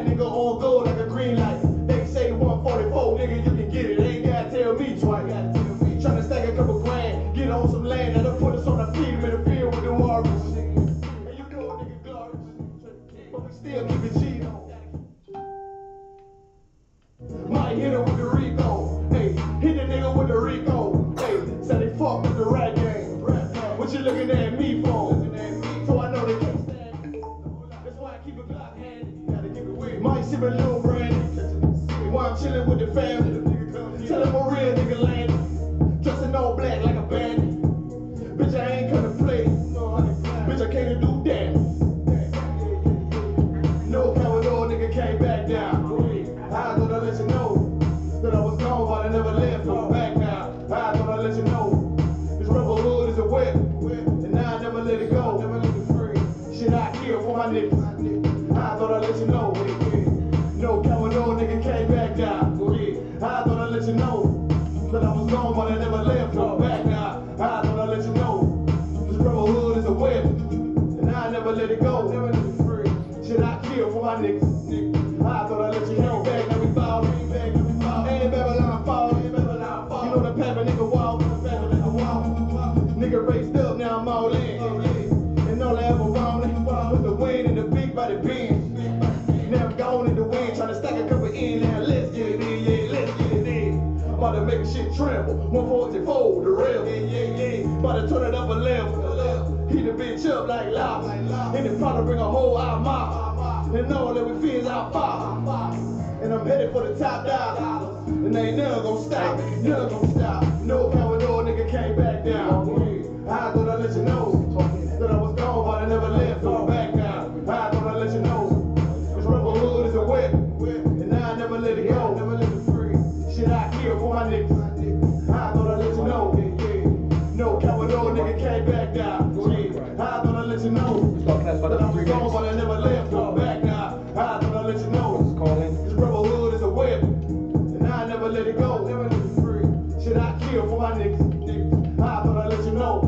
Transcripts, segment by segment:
That nigga on gold like a green light. They say 144, nigga, you can get it. Ain't gotta tell me twice. Tryna stack a couple grand, get on some land, that'll put us on our feet in the field with the warriors. And you know a nigga glorious, but we still keep it G on. Might hit her with the Rico, hey, hit the nigga with the Rico, hey, said they fuck with the rap game. What you looking at me for? So I know they can't stand me. That's why I keep a Glock handy. Might sip a little brandy while I'm chilling with the family. Tell him a real nigga landed. Dressed in all black like a bandit. Bitch, I ain't gonna play. Bitch, I can't do damage. No coward nigga came back down. I thought I'd let you know that I was gone, but I never left. I'm back now. I thought I'd let you know this rebel hood is a whip, and I never let it go. Never let it free. Shit, I kill for my niggas. I thought I'd let you know. No coward nigga came back down. I thought I'd let you know that I was gone, but I never left. I'm back now. I thought I'd let you know this rebel hood is a whip, and I never let it go. Never let it free. Shit, I kill for my niggas. I thought I'd let you know. Back, let me fall. Ain't Babylon fall. You know the pepper nigga walk. Nigga raised up, now I'm all in. And all I ever wanted was the wind and the big body bend. Now I'm gone in the wind, trying to stack a couple in. Now let's get it in, yeah, let's get it in. About to make shit tremble. 144, the real. About to turn it up a level. Heat the bitch up like lava. And it probably bring a whole mob. And all that we feel is our father. And I'm headed for the top dollar. And ain't none gonna stop. None gonna stop. No coward nigga came back down. I thought I'd let you know that I was gone, but I never left. I'm back now. I thought I'd let you know this rebel hood is a whip, and I never let it go. Never let it free. Shit, I kill for my niggas. I thought I'd let you know. No coward nigga came back down. I thought I'd let you know that I was gone, but I never left. I'm back now. I thought I'd let you know this rebel hood is a whip, and I never let it go. Never let it free. Shit, I kill for my niggas. I thought I'd let you know.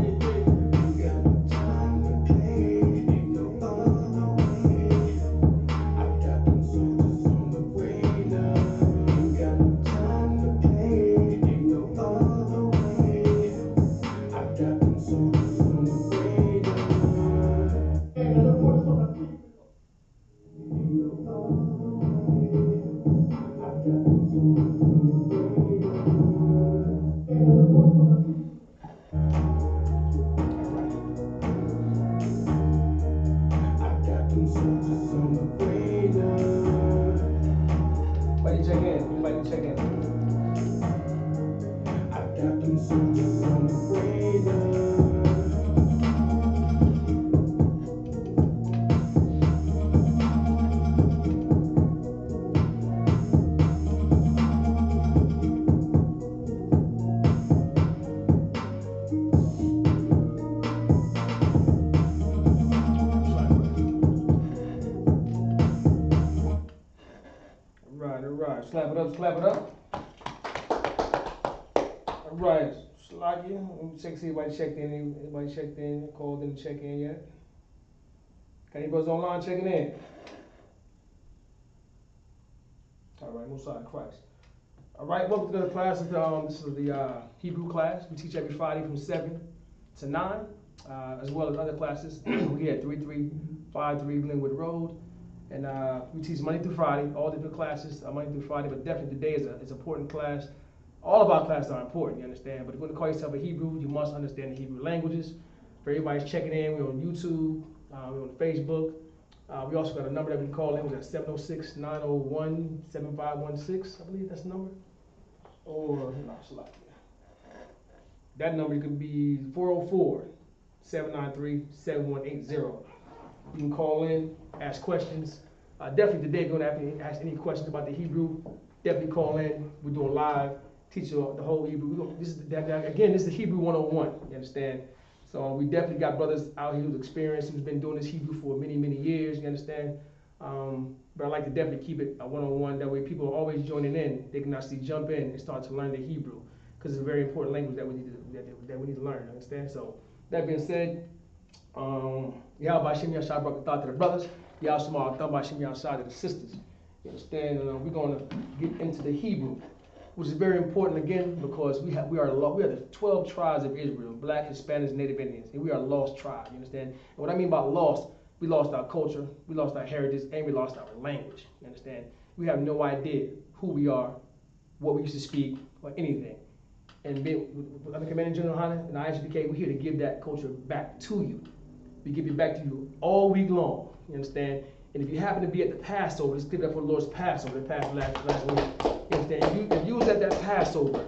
Slap it up, slap it up. All right, Slaggy. Let me check, see if anybody checked in. Anybody checked in, called in, check in yet? Got any brothers online checking in? All right, Mosiah Christ. All right, welcome to the class. This is the Hebrew class. We teach every Friday from 7 to 9, as well as other classes. We had 3353 Glenwood Road. And we teach Monday through Friday, all different classes, Monday through Friday, but definitely today is an important class. All of our classes are important, you understand, but if you want to call yourself a Hebrew, you must understand the Hebrew languages. For everybody's checking in, we're on YouTube, we're on Facebook. We also got a number that we can call in, that's 706-901-7516, I believe that's the number. Or, no, that number could be 404-793-7180. You can call in, ask questions. Definitely today, if you want to ask any questions about the Hebrew, definitely call in. We're doing live, teach you the whole Hebrew. This is the Hebrew 101, you understand? So we definitely got brothers out here who's experienced, who's been doing this Hebrew for many, many years, you understand? But I like to definitely keep it a one-on-one. That way people are always joining in. They can actually jump in and start to learn the Hebrew, because it's a very important language that we need to learn, understand? So that being said, Yahweh Shem Yashai Barakatah to the brothers, Yahweh Shema Atam Bashem Yashai to the sisters. You understand? We're going to get into the Hebrew, which is very important again because we are the 12 tribes of Israel: Black, Hispanics, Native Indians, and we are a lost tribe. You understand? And what I mean by lost, we lost our culture, we lost our heritage, and we lost our language. You understand? We have no idea who we are, what we used to speak, or anything. And under Commander General Hunter and Isupk, we're here to give that culture back to you. We give it back to you all week long. You understand? And if you happen to be at the Passover, let's give it up for the Lord's Passover, the past last week. You understand? If you was at that Passover,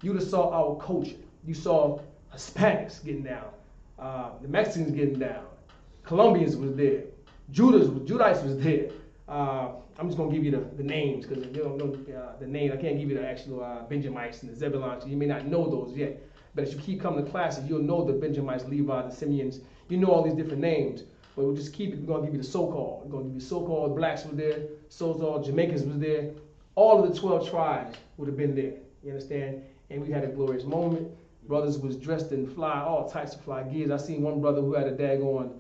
you'd have saw our culture. You saw Hispanics getting down, the Mexicans getting down, Colombians was there, Judites was there. I'm just gonna give you the names because you don't know the name. I can't give you the actual Benjamites and the Zebulons. You may not know those yet, but as you keep coming to classes, you'll know the Benjamites, Levi, the Simeons. You know all these different names, but we'll just keep it. We're gonna give you the so-called. We're gonna give you so-called blacks were there, so-called Jamaicans was there. All of the 12 tribes would have been there. You understand? And we had a glorious moment. Brothers was dressed in all types of fly gears. I seen one brother who had a daggone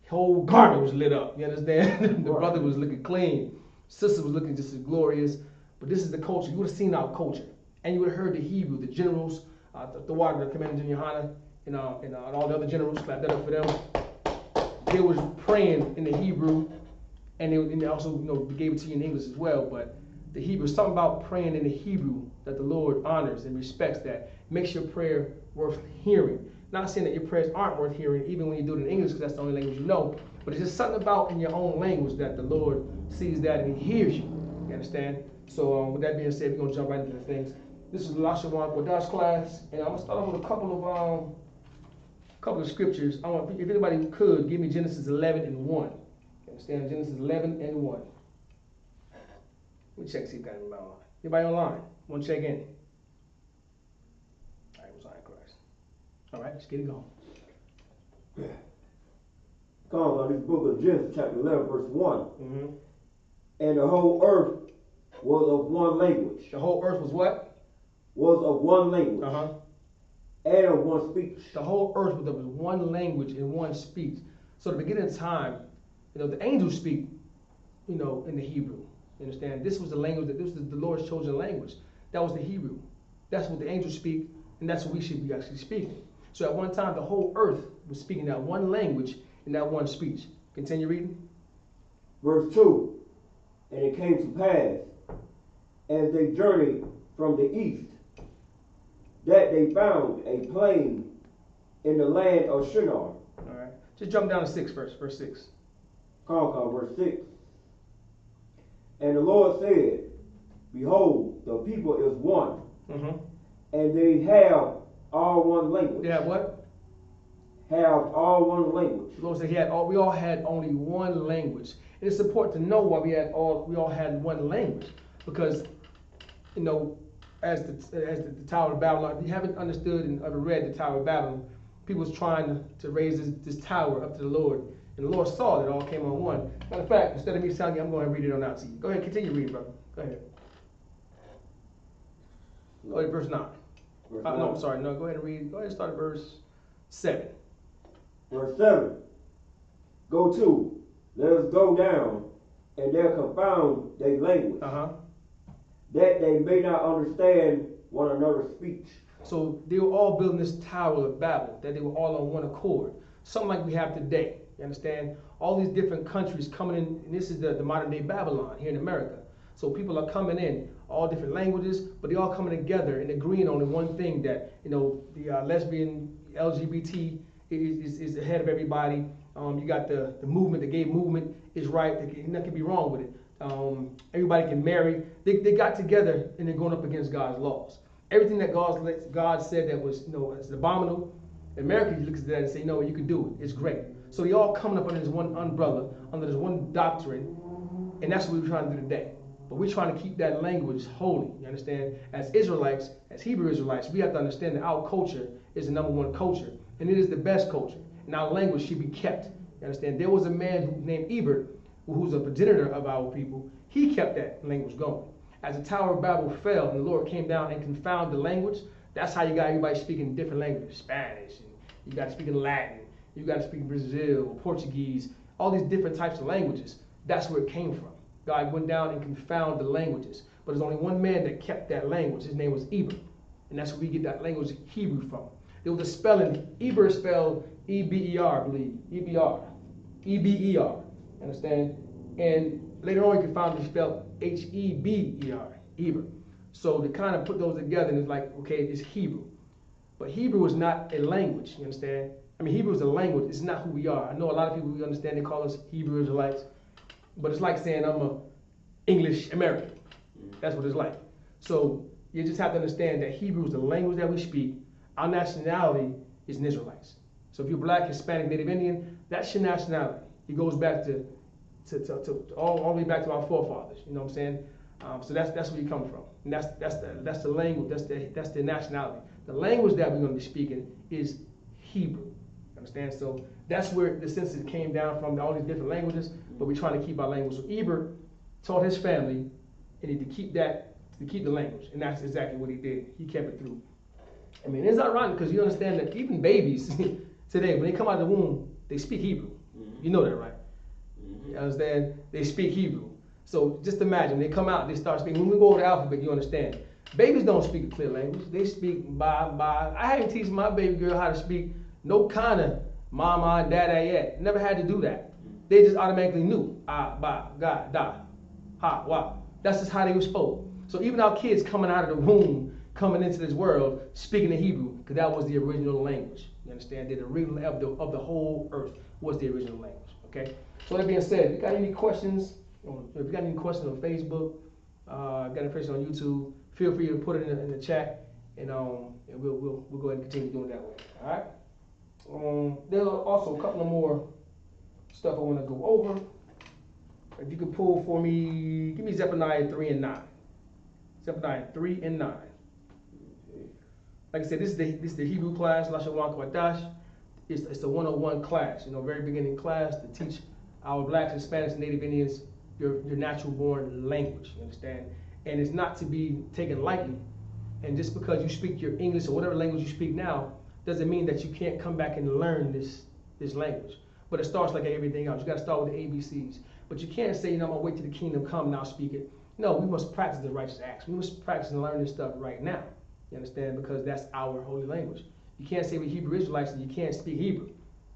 whole garment was lit up. You understand? The brother was looking clean. Sister was looking just as glorious. But this is the culture. You would have seen our culture. And you would have heard the Hebrew, the generals, the water, the Commander General Hana, and all the other generals, clap that up for them. They was praying in the Hebrew, and they also they gave it to you in English as well. But the Hebrew, something about praying in the Hebrew that the Lord honors and respects, that makes your prayer worth hearing. Not saying that your prayers aren't worth hearing, even when you do it in English, because that's the only language you know. But it's just something about in your own language that the Lord sees that and He hears you. You understand? So with that being said, we're gonna jump right into the things. This is Lashawan Qadash class, and I'm gonna start off with a couple of scriptures. I want, if anybody could, give me Genesis 11 and 1. You understand? Genesis 11 and 1. Let me check see if got anybody online. Anybody online? Want to check in? All right, was on Christ. All right, let's get it going. Comes on this book of Genesis, chapter 11, verse 1. Mm-hmm. And the whole earth was of one language. The whole earth was what? Was of one language. Uh-huh. And of one speech. The whole earth was of one language and one speech. So at the beginning of time, the angels speak, in the Hebrew. You understand? This was the language this was the Lord's chosen language. That was the Hebrew. That's what the angels speak, and that's what we should be actually speaking. So at one time, the whole earth was speaking that one language and that one speech. Continue reading. Verse 2. And it came to pass, as they journeyed from the east, that they found a plain in the land of Shinar. All right. Just jump down to 6 first, verse 6. Verse 6. And the Lord said, Behold, the people is one, and they have all one language. They have what? Have all one language. The Lord said we all had only one language. And it's important to know why we all had one language, because as the Tower of Babylon, if you haven't understood and ever read the Tower of Babylon, people was trying to raise this tower up to the Lord. And the Lord saw that it all came on one. Matter of fact, instead of me telling you, I'm going to read it on out to you. Go ahead, continue reading, brother. Go ahead. Go ahead, verse 9. No, I'm sorry. No, go ahead and read. Go ahead and start at verse 7. Verse 7. Go to, let us go down, and there confound their language, that they may not understand one another's speech. So they were all building this Tower of Babel, that they were all on one accord. Something like we have today. You understand? All these different countries coming in, and this is the modern day Babylon here in America. So people are coming in, all different languages, but they all coming together and agreeing on the one thing, that the lesbian, LGBT is ahead of everybody. You got the movement, the gay movement is right. Nothing can be wrong with it. Everybody can marry. They got together and they're going up against God's laws. Everything that God said that was is abominable, America looks at that and say, you can do it. It's great. So they all coming up under this one umbrella, under this one doctrine, and that's what we're trying to do today. But we're trying to keep that language holy. You understand? As Israelites, as Hebrew Israelites, we have to understand that our culture is the number one culture, and it is the best culture. And our language should be kept. You understand? There was a man named Eber, who's a progenitor of our people. He kept that language going. As the Tower of Babel fell and the Lord came down and confounded the language, that's how you got everybody speaking different languages, Spanish, and you got to speak in Latin, you got to speak Brazil, Portuguese, all these different types of languages. That's where it came from. God went down and confounded the languages. But there's only one man that kept that language. His name was Eber. And that's where we get that language Hebrew from. There was a spelling. Eber is spelled E-B-E-R, I believe. E-B-R. E-B-E-R. Understand? And later on, you can find it spelled H-E-B-E-R. Eber. So to kind of put those together, and it's like, okay, it's Hebrew. But Hebrew is not a language, you understand? I mean, Hebrew is a language. It's not who we are. I know a lot of people, we understand, they call us Hebrew Israelites. But it's like saying I'm a English American. That's what it's like. So you just have to understand that Hebrew is the language that we speak. Our nationality is Israelites. So if you're black, Hispanic, Native Indian, that's your nationality. It goes back to all the way back to our forefathers. You know what I'm saying? So that's where you come from. And that's the language. That's the nationality. The language that we're going to be speaking is Hebrew. Understand? So that's where the census came down from, all these different languages. But we're trying to keep our language. So Eber taught his family, and to keep the language, and that's exactly what he did. He kept it through. I mean, it's ironic because you understand that even babies today, when they come out of the womb, they speak Hebrew. You know that, right? You understand? They speak Hebrew. So just imagine, they come out, they start speaking. When we go over the alphabet, you understand. Babies don't speak a clear language. They speak ba, ba. I haven't teach my baby girl how to speak no kind of mama and dada yet. Never had to do that. They just automatically knew. Ah, ba, ga, da, ha, wa. That's just how they were spoke. So even our kids coming out of the womb, coming into this world, speaking the Hebrew, because that was the original language. You understand? The original of the whole earth was the original language. Okay? So that being said, if you got any questions, if you got any questions on Facebook, got any questions on YouTube, feel free to put it in the chat, and we'll go ahead and continue doing it that way. All right? There's also a couple of more stuff I want to go over. If you could pull for me, give me Zephaniah 3 and 9. Zephaniah 3 and 9. Like I said, this is the Hebrew class, Lashawan, Qadash. It's the 101 class, very beginning class to teach our blacks, Hispanics, and Native Indians your natural born language, you understand? And it's not to be taken lightly. And just because you speak your English or whatever language you speak now, doesn't mean that you can't come back and learn this language. But it starts like everything else. You got to start with the ABCs. But you can't say, I'm going to wait till the kingdom come and I'll speak it. No, we must practice the righteous acts. We must practice and learn this stuff right now. You understand? Because that's our holy language. You can't say we're Hebrew Israelites and you can't speak Hebrew.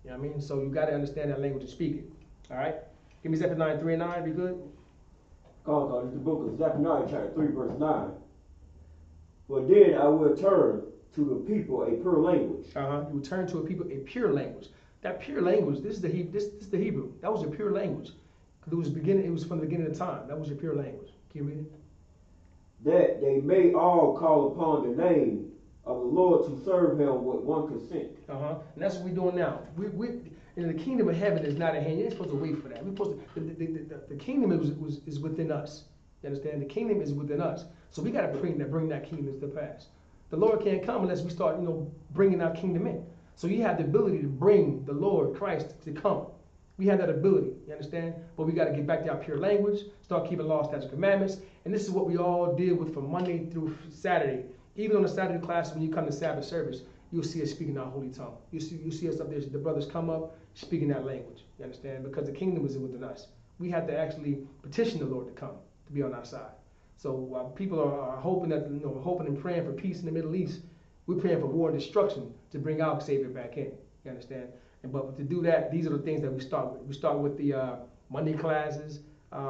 You know what I mean? So you got to understand that language and speak it. All right? Give me Zephaniah 3 and 9. Be good? God, it's the book of Zephaniah, chapter 3, verse 9. For then I will turn to the people a pure language. You will turn to a people a pure language. That pure language, this is the Hebrew. That was your pure language. Because it was from the beginning of time. That was your pure language. Can you read it? That they may all call upon the name of the Lord to serve him with one consent. And that's what we're doing now. We in the kingdom of heaven is not at hand. You ain't supposed to wait for that. We're supposed to, the kingdom is within us. You understand? The kingdom is within us. So we got to bring that kingdom to pass. The Lord can't come unless we start, bringing our kingdom in. So you have the ability to bring the Lord Christ to come. We have that ability, you understand? But we got to get back to our pure language, start keeping law, statutes, and commandments. And this is what we all deal with from Monday through Saturday. Even on the Saturday class, when you come to Sabbath service, you'll see us speaking our holy tongue. You see us up there, the brothers come up speaking that language, you understand? Because the kingdom is within us. We have to actually petition the Lord to come, to be on our side. So while people are hoping hoping and praying for peace in the Middle East, we're praying for war and destruction to bring our Savior back in, you understand? But to do that, these are the things that we start with. We start with the Monday classes.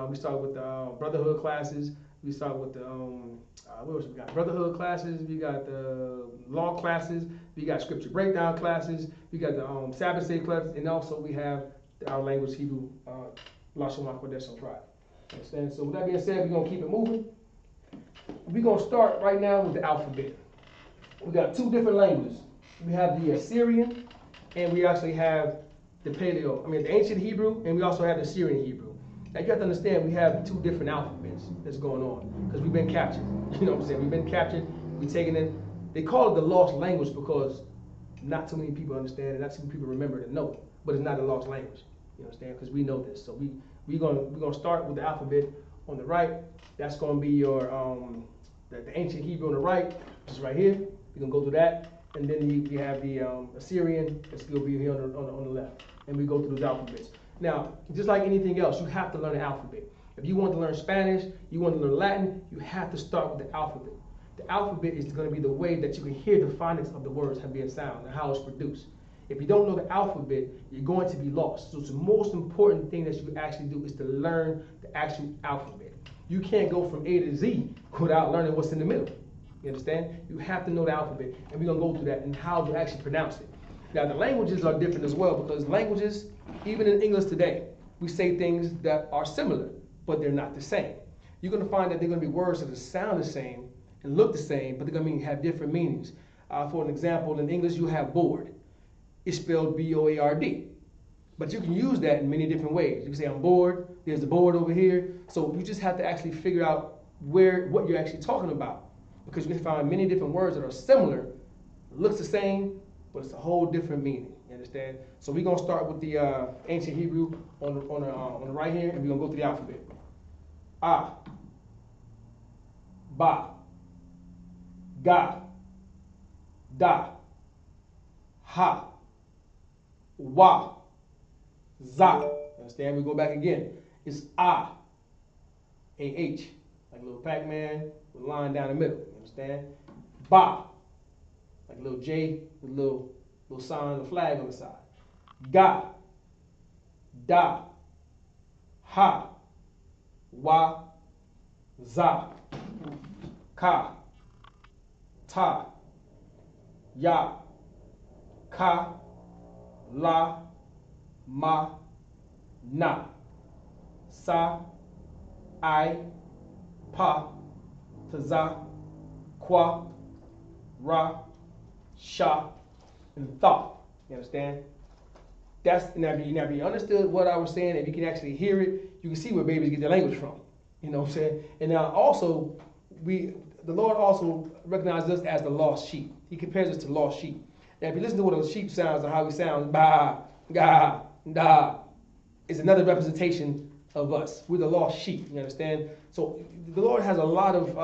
We start with the brotherhood classes. We start with the, what else we got? Brotherhood classes. We got the law classes. We got scripture breakdown classes. We got the Sabbath day classes. And also we have our language, Hebrew, Lashawan, Qadash, and tribe. Understand? So with that being said, we're going to keep it moving. We're going to start right now with the alphabet. We got two different languages. We have the Assyrian, and we actually have the the ancient Hebrew, and we also have the Syrian Hebrew. Now you have to understand we have two different alphabets that's going on because we've been captured. You know what I'm saying? We've been captured. We've taken it. They call it the lost language because not too many people understand and not too many people remember it and know it. But it's not a lost language. You understand? Because we know this. So we're gonna start with the alphabet on the right. That's gonna be your the ancient Hebrew on the right, which is right here. We're gonna go through that. And then you have the Assyrian, that's going to be here on the left. And we go through those alphabets. Now, just like anything else, you have to learn the alphabet. If you want to learn Spanish, you want to learn Latin, you have to start with the alphabet. The alphabet is going to be the way that you can hear the phonics of the words being sound and how it's produced. If you don't know the alphabet, you're going to be lost. So it's the most important thing that you can actually do is to learn the actual alphabet. You can't go from A to Z without learning what's in the middle. You understand? You have to know the alphabet, and we're going to go through that and how to actually pronounce it. Now, the languages are different as well, because languages, even in English today, we say things that are similar, but they're not the same. You're going to find that they're going to be words that sound the same and look the same, but they're going to have different meanings. For an example, in English, you have bored. It's spelled B-O-A-R-D. But you can use that in many different ways. You can say, I'm bored, there's the board over here. So you just have to actually figure out what you're actually talking about. Because you can find many different words that are similar, looks the same, but it's a whole different meaning. You understand? So we're going to start with the ancient Hebrew on the right here, and we're going to go through the alphabet. A, Ba, Ga, Da, Ha, Wa, Za. Understand? We go back again. It's A, A-H, like a little Pac-Man with a line down the middle. You understand? Ba, like a little J with a little sign, a flag on the side. Ga, Da, Ha, Wa, Za, Ka, Ta, Ya, Ka, La, Ma, Na, Sa, I, Pa, Taza, Kwa, Ra, Sha, and Tha. You understand? That's now if you understood what I was saying, if you can actually hear it, you can see where babies get their language from. You know what I'm saying? And now also, the Lord also recognizes us as the lost sheep. He compares us to lost sheep. Now if you listen to what a sheep sounds and how he sounds, ba, ga, da, is another representation of us. We're the lost sheep. You understand? So the Lord has a lot of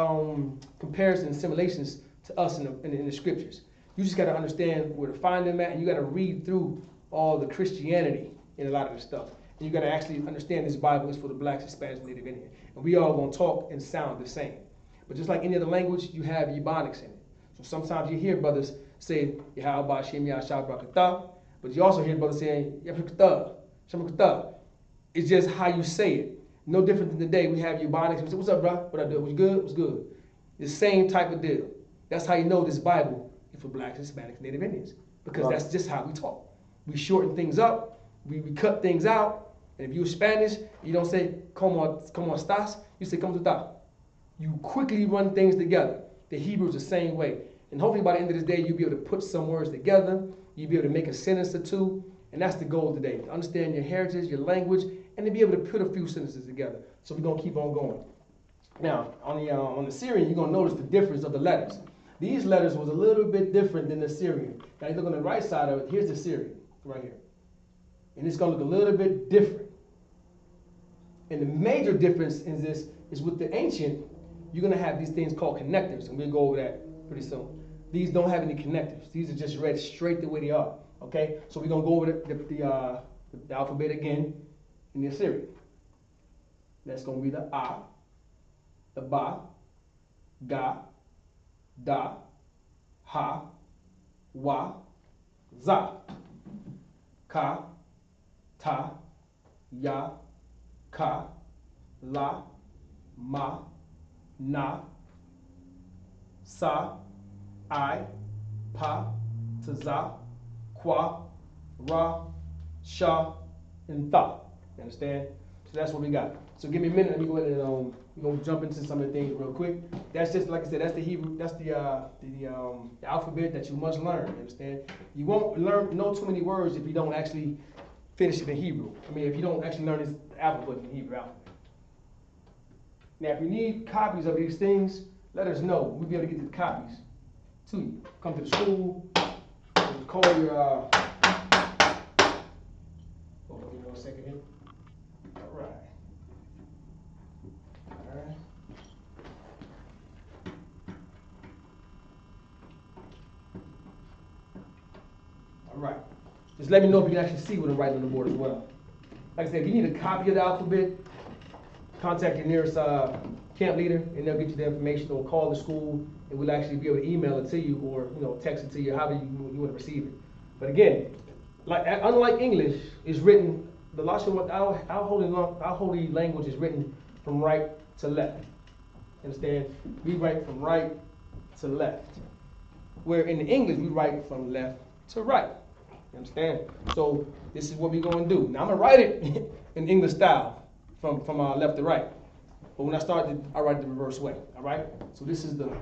comparisons and simulations to us in the scriptures. You just got to understand where to find them at, and you got to read through all the Christianity in a lot of this stuff. And you got to actually understand this Bible is for the blacks, Hispanics, Native Indian. And we all going to talk and sound the same. But just like any other language, you have Ebonics in it. So sometimes you hear brothers say, Yahweh Shem Yahshua Brakatah, but you also hear brothers saying, Yahweh Shem. It's just how you say it. No different than today. We have Ebonics. We say, what's up, bro? What I do? What's good? What's good? The same type of deal. That's how you know this Bible is for blacks, Hispanics, Native Indians. Because that's just how we talk. We shorten things up. We cut things out. And if you're Spanish, you don't say, como estás? You say, como tu estás? You quickly run things together. The Hebrew is the same way. And hopefully by the end of this day, you'll be able to put some words together. You'll be able to make a sentence or two. And that's the goal today, to understand your heritage, your language, and to be able to put a few sentences together. So we're going to keep on going. Now, on the Syrian, you're going to notice the difference of the letters. These letters was a little bit different than the Syrian. Now, you look on the right side of it, here's the Syrian, right here. And it's going to look a little bit different. And the major difference in this is with the ancient, you're going to have these things called connectors, and we'll go over that pretty soon. These don't have any connectors. These are just read straight the way they are. Okay, so we're going to go over the alphabet again in the Assyrian. That's going to be the A, the Ba, Ga, Da, Ha, Wa, Za, Ka, Ta, Ya, Ka, La, Ma, Na, Sa, I, Pa, Taza, Kwa, Ra, Sha, and Tha. You understand? So that's what we got. So give me a minute. Let me go ahead and we're gonna jump into some of the things real quick. That's just like I said. That's the Hebrew. That's the alphabet that you must learn. You understand? You won't know too many words if you don't actually finish it in Hebrew. I mean, if you don't actually learn this alphabet in Hebrew alphabet. Now, if you need copies of these things, let us know. We'll be able to get the copies to you. Come to the school. Call your, hold on, give me 1 second here. All right. All right. Just let me know if you can actually see what I'm writing on the board as well. Like I said, if you need a copy of the alphabet, contact your nearest camp leader, and they'll get you the information, or call the school, and we'll actually be able to email it to you, or text it to you, however you want to receive it. But again, unlike English, it's written, the Lashawan, our holy language is written from right to left. Understand? We write from right to left. Where in the English, we write from left to right. You understand? So this is what we're going to do. Now I'm going to write it in English style from left to right. But when I start, I write it the reverse way. All right? So this is the...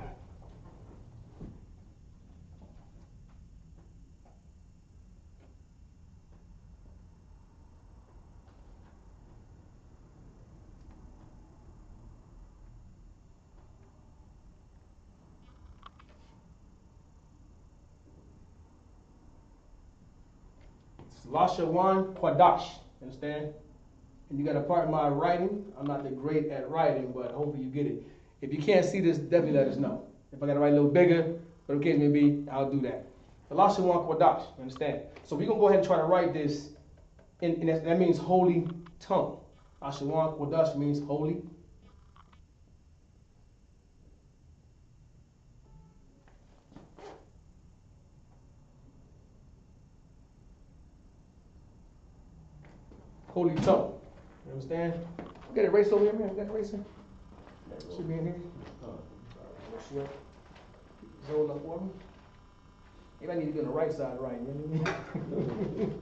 Lashawan, Qadash, understand? And you got a part of my writing. I'm not that great at writing, but hopefully you get it. If you can't see this, definitely let us know. If I got to write a little bigger, whatever the case may be, I'll do that. Lashawan, Qadash, understand? So we're going to go ahead and try to write this, and that means holy tongue. Lashawan, Qadash means holy. Holy tongue. You understand? We got a eraser over here, man. We got an eraser? Should be in here. Sure. Roll up for me. Maybe I need to be on the right side, right? You know what I mean?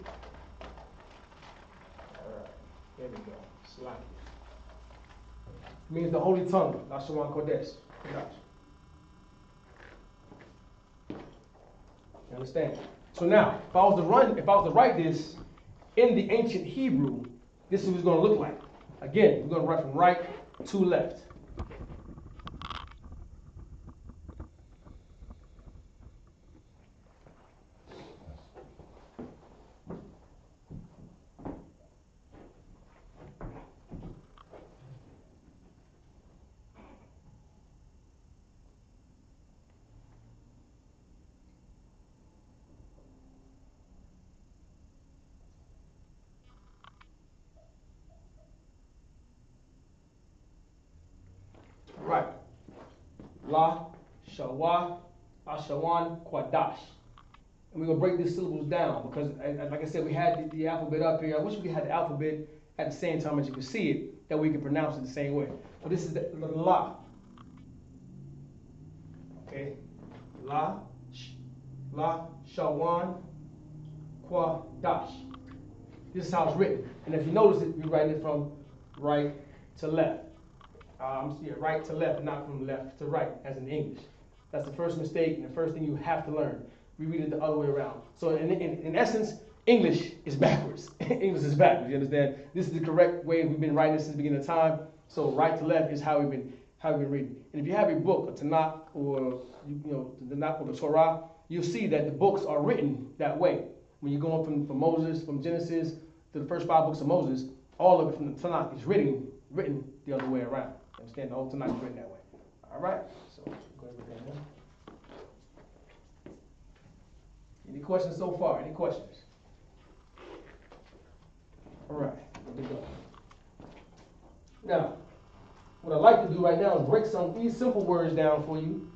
All right. There we go. Slide. It means the holy tongue. Lashawan Qadash. You understand? So now, if I was to write this in the ancient Hebrew, this is what it's going to look like. Again, we're going to write from right to left. Right. Lashawan, Qadash. And we're going to break these syllables down because, like I said, we had the alphabet up here. I wish we had the alphabet at the same time as you can see it, that we can pronounce it the same way. So this is the La. Okay. Lashawan, Qadash. This is how it's written. And if you notice it, we're writing it from right to left. Right to left, not from left to right, as in English. That's the first mistake and the first thing you have to learn. We read it the other way around. So in essence, English is backwards. English is backwards, you understand? This is the correct way we've been writing this since the beginning of time. So right to left is how we've been reading. And if you have a book, a Tanakh, or the Tanakh or the Torah, you'll see that the books are written that way. When you're going from Moses, from Genesis to the first 5 books of Moses, all of it from the Tanakh is written the other way around. Understand? The whole Tanakh is written that way. All right. So go ahead and put that down. Any questions so far? Any questions? All right. Here we go. Now, what I'd like to do right now is break some of these simple words down for you.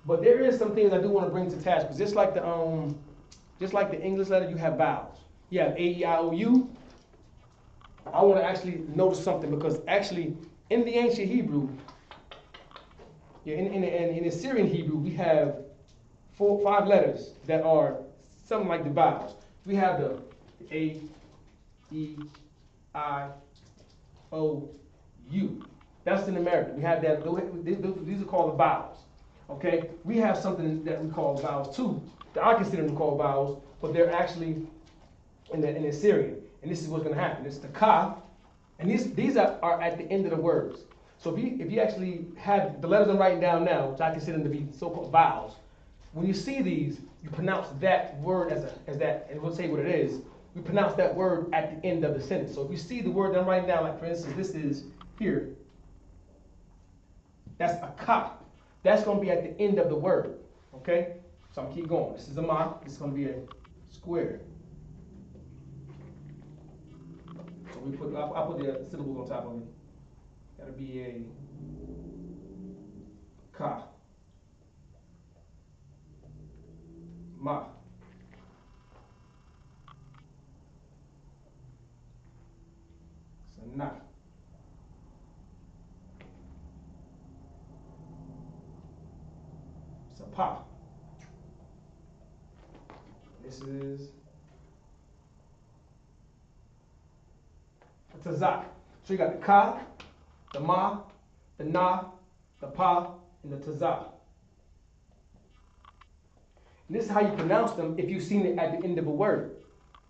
But there is some things I do want to bring to task, because just like the English letter, you have vowels. You have A, E, I, O, U. I want to actually notice something, because actually in the ancient Hebrew, in the Syrian Hebrew, we have 5 letters that are something like the vowels. We have the A, E, I, O, U. That's in American. We have that. These are called the vowels. Okay? We have something that we call vowels too, that I consider them called vowels, but they're actually in the Syrian. And this is what's going to happen. It's the ka, and these are at the end of the words. So if you actually have the letters I'm writing down now, which I consider them to be so-called vowels, when you see these, you pronounce that word as that, and we'll say what it is. We pronounce that word at the end of the sentence. So if you see the word that I'm writing down, like for instance, this is here. That's a ka. That's going to be at the end of the word. Okay? So I'm going to keep going. This is a ma. This is going to be a square. So I'll put the syllables on top of it. Gotta be a ka, ma. It's a na. It's a pa. This is a tazak. So you got the ka, the ma, the na, the pa, and the tazak. And this is how you pronounce them if you've seen it at the end of a word.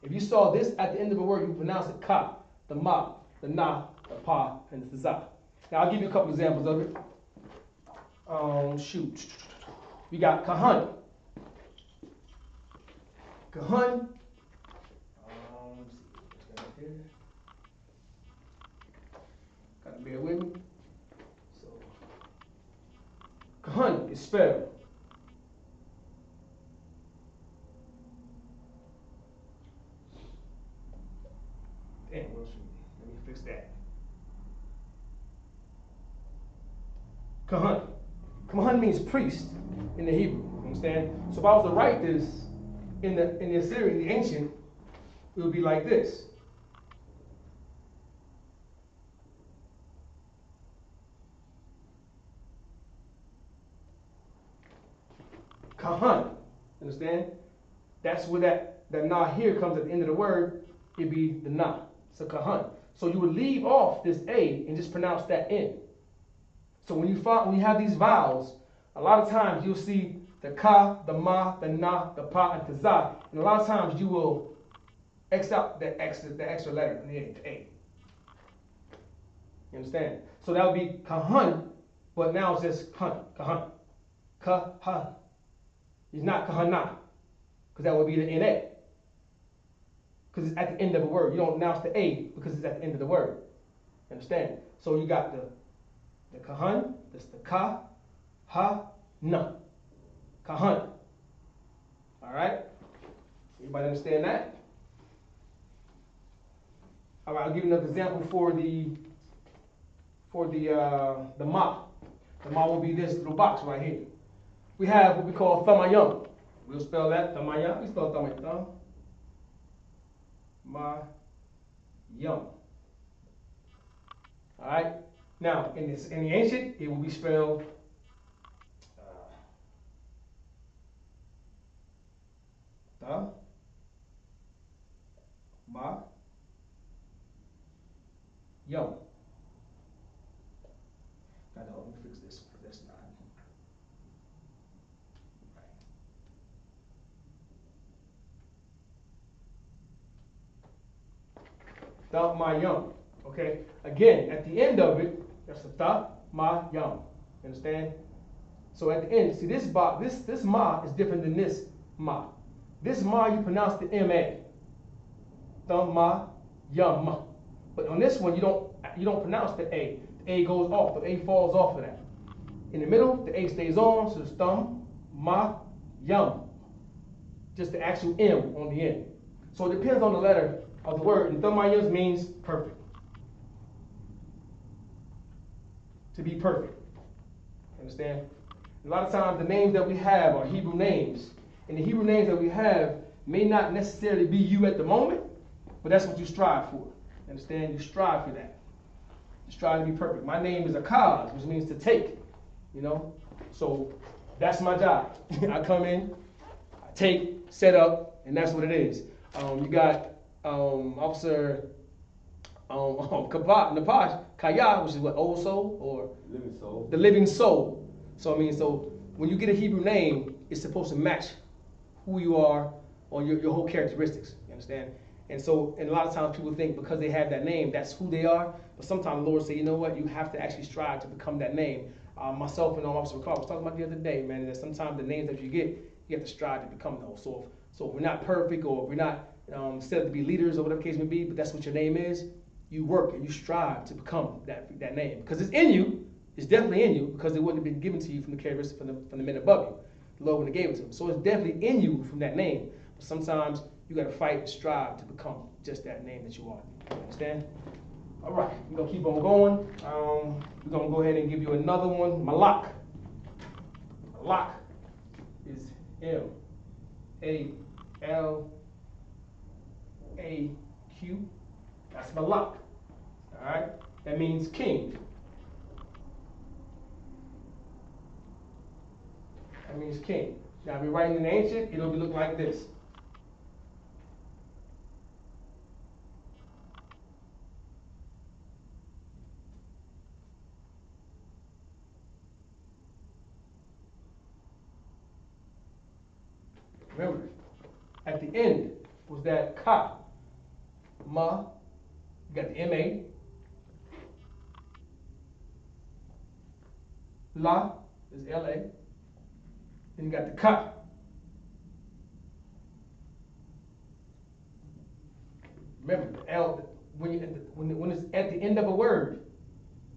If you saw this at the end of a word, you pronounce it ka, the ma, the na, the pa, and the tazak. Now I'll give you a couple examples of it. Shoot. We got kahan. Kahan. Let's see. Right here. Gotta bear with me. So, kahan is spelled damn, let me fix that. Kahan. Kahan means priest in the Hebrew. You understand? So if I was to write this in the Assyrian, the ancient, it would be like this. Kahan. Understand? That's where that na here comes at the end of the word. It'd be the na. So kahan. So you would leave off this a and just pronounce that n. So when you have these vowels, a lot of times you'll see the ka, the ma, the na, the pa, and the za, and a lot of times you will X out the extra letter in the a. You understand? So that would be kahan, but now it's just hun, kahan, kahan. It's not kahana, because that would be the na. Because it's at the end of a word. You don't announce the a because it's at the end of the word. You understand? So you got the kahan, that's the ka, ha, na. Kahan. All right? Everybody understand that? All right, I'll give you another example for the ma. The ma will be this little box right here. We have what we call thamayam. We'll spell that thamayam. We spell thamayam. Ma yum. All right. Now in the ancient, it will be spelled ta ma yum. Let me fix this because that's not right. Ta ma yum. Okay. Again, at the end of it, that's the ta ma yum. You understand? So at the end, see this ma is different than this ma. This ma you pronounce the ma. Ta ma yum. But on this one you don't pronounce the a. The a goes off. The a falls off of that. In the middle, the a stays on, so it's thumb ma yum. Just the actual m on the end. So it depends on the letter of the word. And thumb ma yum means perfect. To be perfect. Understand? A lot of times the names that we have are Hebrew names. And the Hebrew names that we have may not necessarily be you at the moment, but that's what you strive for. Understand? You strive for that. You strive to be perfect. My name is Akaz, which means to take. You know? So that's my job. I come in, I take, set up, and that's what it is. You got Officer Napash Kaya, which is what, old soul or living soul. The living soul. So so when you get a Hebrew name, it's supposed to match who you are or your whole characteristics. You understand? And so, and a lot of times people think because they have that name, that's who they are. But sometimes the Lord say, you know what? You have to actually strive to become that name. Myself and Officer Ricardo was talking about the other day, man, that sometimes the names that you get, you have to strive to become those. So if we're not perfect or if we're not set up to be leaders or whatever the case may be, but that's what your name is, you work and you strive to become that name. Because it's in you, it's definitely in you, because it wouldn't have been given to you from the characteristics from the men above you. The Lord wouldn't have gave it to them. So it's definitely in you from that name. But sometimes you got to fight and strive to become just that name that you are. You understand? All right, we're gonna keep on going. We're gonna go ahead and give you another one. Malak. Malak is M-A-L-A-Q. That's Malak. All right, that means king. That means king. Now, if we're writing in ancient, it'll look like this. Remember, at the end was that ka, ma, you got the M-A, la is L-A, then you got the ka. Remember, the L, when it's at the end of a word,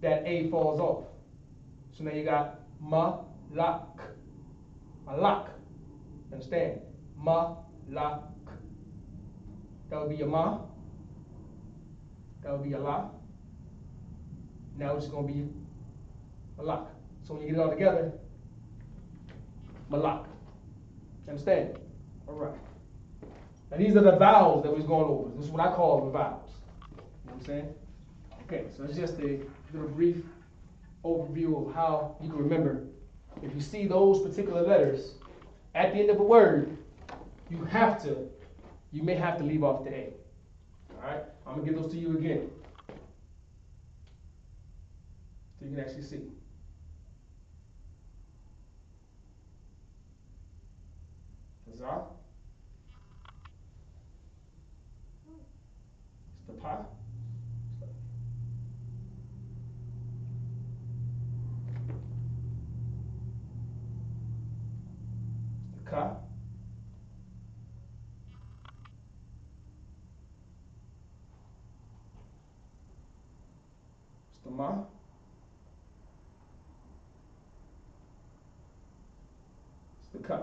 that A falls off. So now you got ma-lak, malak. Understand? Ma-lak. That would be your ma. That would be your la. Now it's going to be malak. So when you get it all together, malak. Understand? All right. Now these are the vowels that we're going over. This is what I call the vowels. You know what I'm saying? Okay, so it's just a little brief overview of how you can remember. If you see those particular letters at the end of a word, you may have to leave off the A. All right? I'm going to give those to you again, so you can actually see. Za. It's the pa. It's the ka. It's the ma. It's the ka.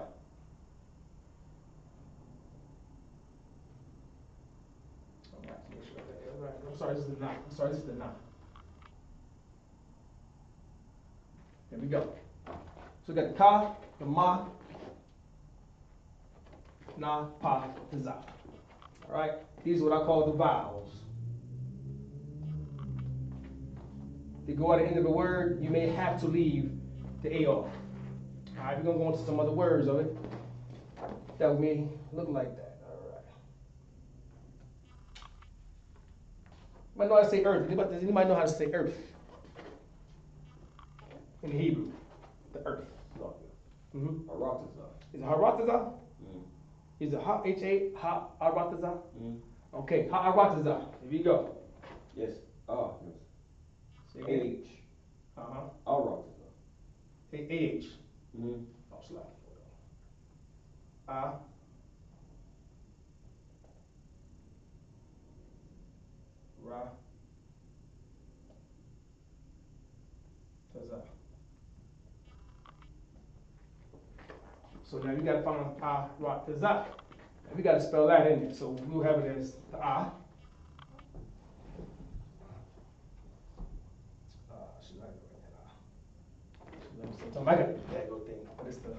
I'm sorry, this is the na. I'm sorry, this is the na. There we go. So we got the ka, the ma, na, pa, the za. All right? These are what I call the vowels. They go at the end of the word, you may have to leave the A off. All right, we're going to go into some other words of it that may look like that. All right. Anybody know how to say earth? Does anybody know how to say earth in Hebrew? The earth. Mm-hmm. Haratazah. Is it haratazah? Is it ha-H-A, ha-aratazah? Okay, ha-aratazah. Here we go. Yes. Say H. Haratazah. A-H. Oh, slide. Ra. Tazah. So now you got to find ra, tazah. And we got to spell that in there. So we'll have it as the sometimes I got the daggone thing, but it's the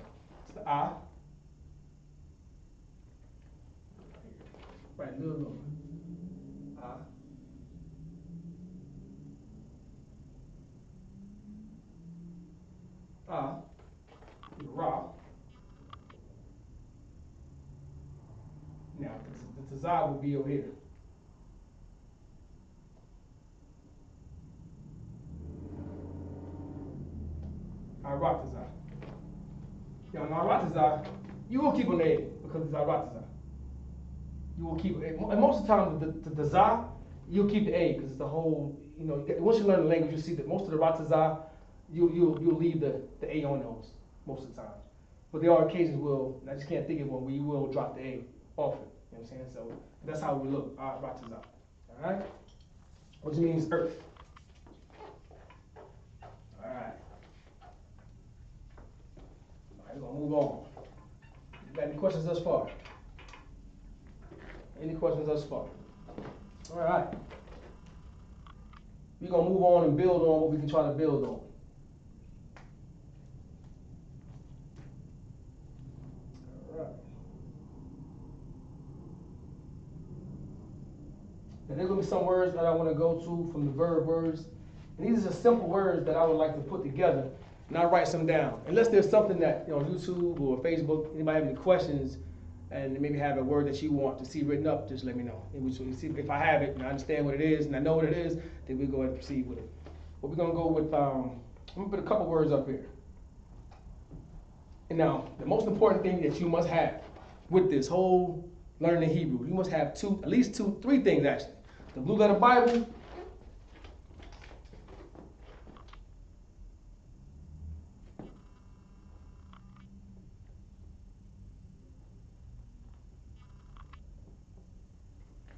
right, little. Ra. Now the tazah will be over here. Aratazah. Now, aratazah, you will keep an A because it's aratazah. You will keep it. And most of the time, the za, you'll keep the A because it's the whole, once you learn the language, you'll see that most of the ratazah, you'll leave the A on those most of the time. But there are occasions where, I just can't think of one, where you will drop the A off it. You know what I'm saying? So that's how we look, ratazah. All right? Which means earth. All right. We're going to move on. You got any questions thus far? Any questions thus far? All right. we're going to move on and build on what we can try to build on. And there's going to be some words that I want to go to from the verb words. And these are just simple words that I would like to put together, and I'll write some down. Unless there's something that, on YouTube or Facebook, anybody have any questions and maybe have a word that you want to see written up, just let me know. And we see if I have it and I understand what it is and I know what it is, then we go ahead and proceed with it. But we're going to go with, I'm going to put a couple words up here. And now, the most important thing that you must have with this whole learning Hebrew, you must have at least three things actually. The Blue Letter Bible,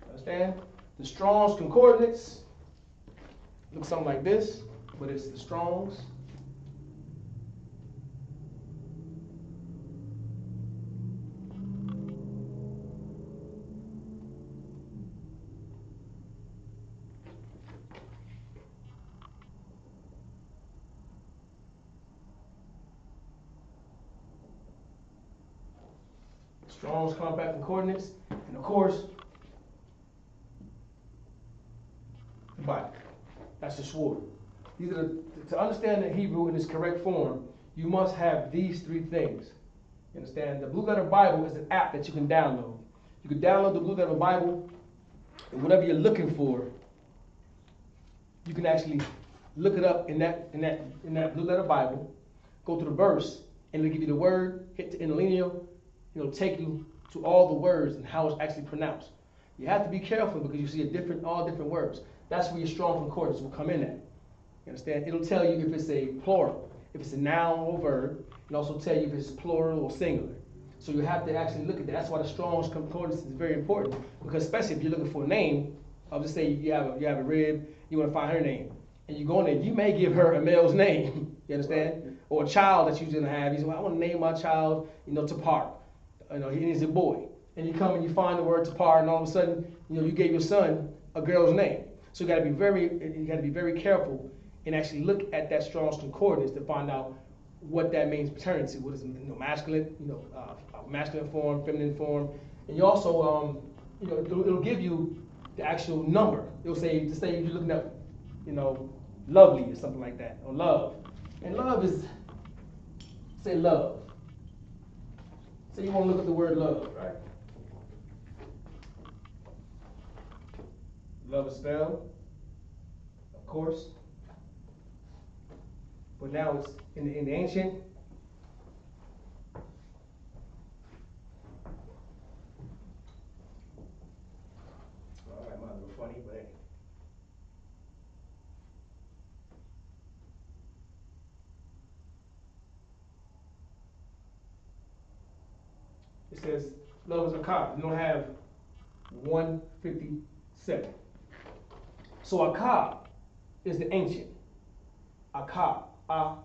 understand? The Strong's Concordance, looks something like this, but it's the Strong's. Strong's Compact Concordance, and of course, the Bible. That's the sword. These are to understand the Hebrew in its correct form, you must have these three things. You understand? The Blue Letter Bible is an app that you can download. You can download the Blue Letter Bible, and whatever you're looking for, you can actually look it up in that Blue Letter Bible, go to the verse, and it'll give you the word, hit the interlineal. It'll take you to all the words and how it's actually pronounced. You have to be careful because you see all different words. That's where your strong concordance will come in at. You understand? It'll tell you if it's a plural, if it's a noun or verb, and also tell you if it's plural or singular. So you have to actually look at that. That's why the Strong's Concordance is very important, because especially if you're looking for a name, I'll just say you have a rib, you want to find her name, and you go in there, you may give her a male's name. You understand? Or a child that you're gonna have. You say, well, I want to name my child, Tapar. He is a boy. And you come and you find the word Tapar, and all of a sudden, you gave your son a girl's name. So you got to be very careful and actually look at that Strong's Concordance to find out what that means paternity. What is masculine, masculine form, feminine form, and you also, it'll give you the actual number. It'll say, just say you're looking up, lovely or something like that, or love, and love is, say love. So you want to look at the word love, right? Love is spelled, of course, but now it's in the ancient. All right, might be funny, but hey. It says love is a cop. You don't have 157. So Akab is the ancient. Akab, Akab.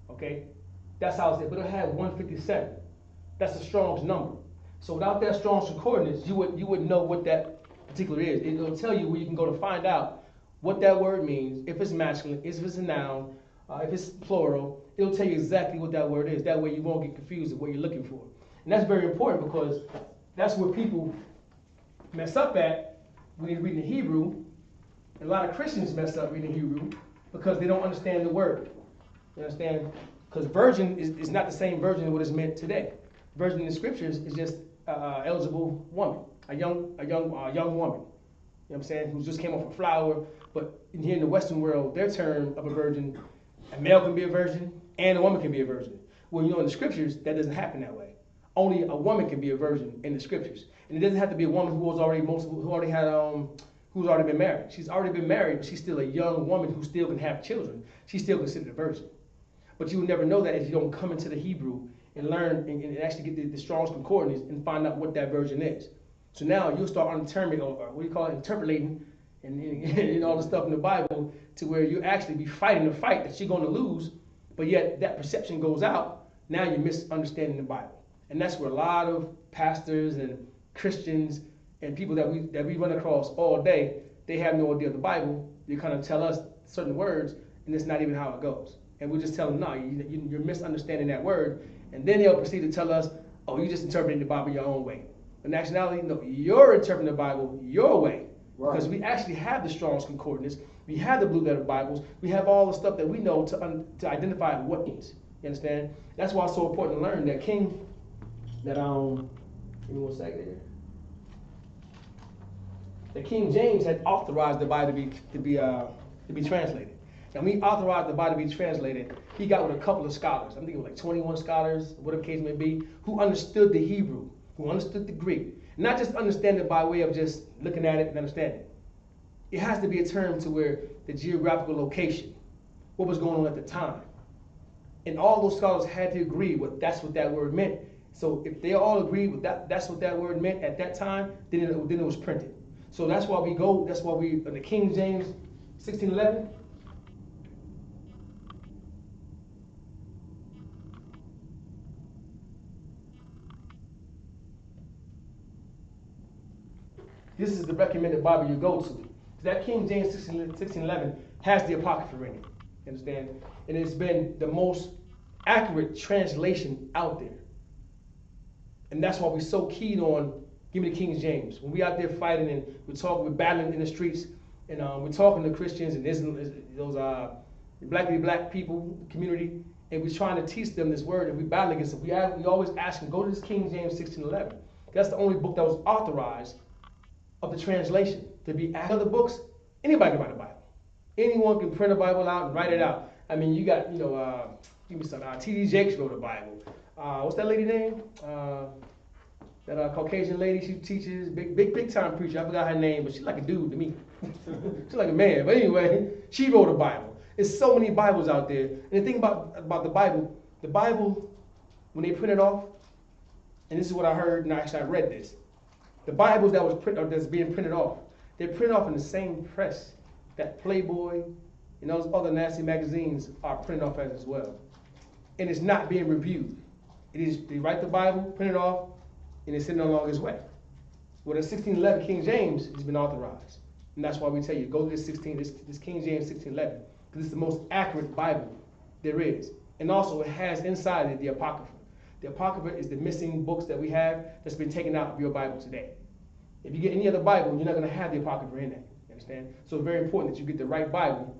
Okay? That's how it's there. But it had 157. That's the Strong's number. So without that Strong's Concordance, you would know what that particular is. It'll tell you where you can go to find out what that word means, if it's masculine, if it's a noun, if it's plural. It'll tell you exactly what that word is. That way you won't get confused with what you're looking for. And that's very important because that's where people mess up at when you're reading the Hebrew. And a lot of Christians mess up reading Hebrew because they don't understand the word. You understand? Because virgin is not the same virgin as what is meant today. Virgin in the scriptures is just eligible woman, a young woman. You know what I'm saying? Who just came off a flower. But here in the Western world, their term of a virgin, a male can be a virgin and a woman can be a virgin. Well, in the scriptures, that doesn't happen that way. Only a woman can be a virgin in the scriptures, and it doesn't have to be a woman who's already been married. She's already been married, but she's still a young woman who still can have children. She's still considered a virgin. But you will never know that if you don't come into the Hebrew and learn and actually get the Strong's Concordance and find out what that virgin is. So now you'll start interpolating and all the stuff in the Bible to where you actually be fighting a fight that you're going to lose, but yet that perception goes out. Now you're misunderstanding the Bible. And that's where a lot of pastors and Christians and people that we run across all day, they have no idea of the Bible. They kind of tell us certain words, and it's not even how it goes. And we just tell them, no, you're misunderstanding that word. And then they'll proceed to tell us, oh, you're just interpreting the Bible your own way. In actuality, no, you're interpreting the Bible your way. Right. Because we actually have the Strong's Concordance, we have the Blue Letter Bibles, we have all the stuff that we know to identify what it means. You understand? That's why it's so important to learn that give me 1 second here. That King James had authorized the Bible to be translated. And when he authorized the Bible to be translated, he got with a couple of scholars. I'm thinking like 21 scholars, whatever the case may be, who understood the Hebrew, who understood the Greek. Not just understand it by way of just looking at it and understanding it. It has to be a term to where the geographical location, what was going on at the time. And all those scholars had to agree that's what that word meant. So if they all agreed with that's what that word meant at that time, then it was printed. So that's why we in the King James 1611. This is the recommended Bible you go to. That King James 1611 has the Apocrypha in it. You understand? And it's been the most accurate translation out there. And that's why we're so keen on give me the King James. When we out there fighting and we're battling in the streets, and we're talking to Christians and those black people community, and we're trying to teach them this word, and we battle against it. We always ask them, go to this King James 1611. That's the only book that was authorized of the translation. To be other books, anybody can write a Bible. Anyone can print a Bible out and write it out. I mean, you got, give me some. T.D. Jakes wrote a Bible. What's that lady name? That Caucasian lady, she teaches, big time preacher. I forgot her name, but she's like a dude to me. She's like a man. But anyway, she wrote a Bible. There's so many Bibles out there. And the thing about the Bible, when they print it off, and this is what I heard, and I read this. The Bibles that's being printed off, they're printed off in the same press that Playboy and those other nasty magazines are printed off as well. And it's not being reviewed. They write the Bible, print it off, and it's sitting along its way. Well, the 1611 King James has been authorized. And that's why we tell you, go to this King James 1611, because it's the most accurate Bible there is. And also it has inside it the Apocrypha. The Apocrypha is the missing books that we have that's been taken out of your Bible today. If you get any other Bible, you're not going to have the Apocrypha in there. You understand? So it's very important that you get the right Bible,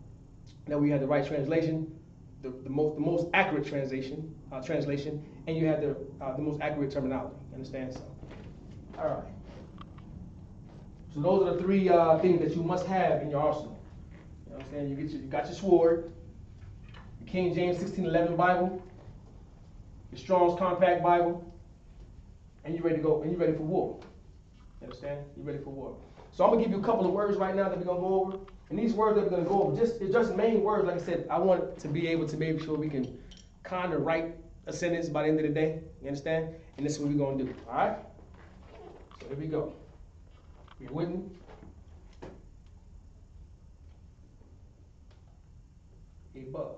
that we have the right translation, the most accurate translation, and you have the most accurate terminology. You understand? So, all right. So those are the three things that you must have in your arsenal. You know what I'm saying? You got your sword, the King James 1611 Bible, your Strong's Compact Bible, and you're ready to go, and you're ready for war. You understand? You're ready for war. So I'm going to give you a couple of words right now that we're going to go over. And these words that we're going to go over, it's just main words. Like I said, I want to be able to make sure we can kind of write a sentence by the end of the day. You understand? And this is what we're going to do. All right? So here we go. You with me? Above.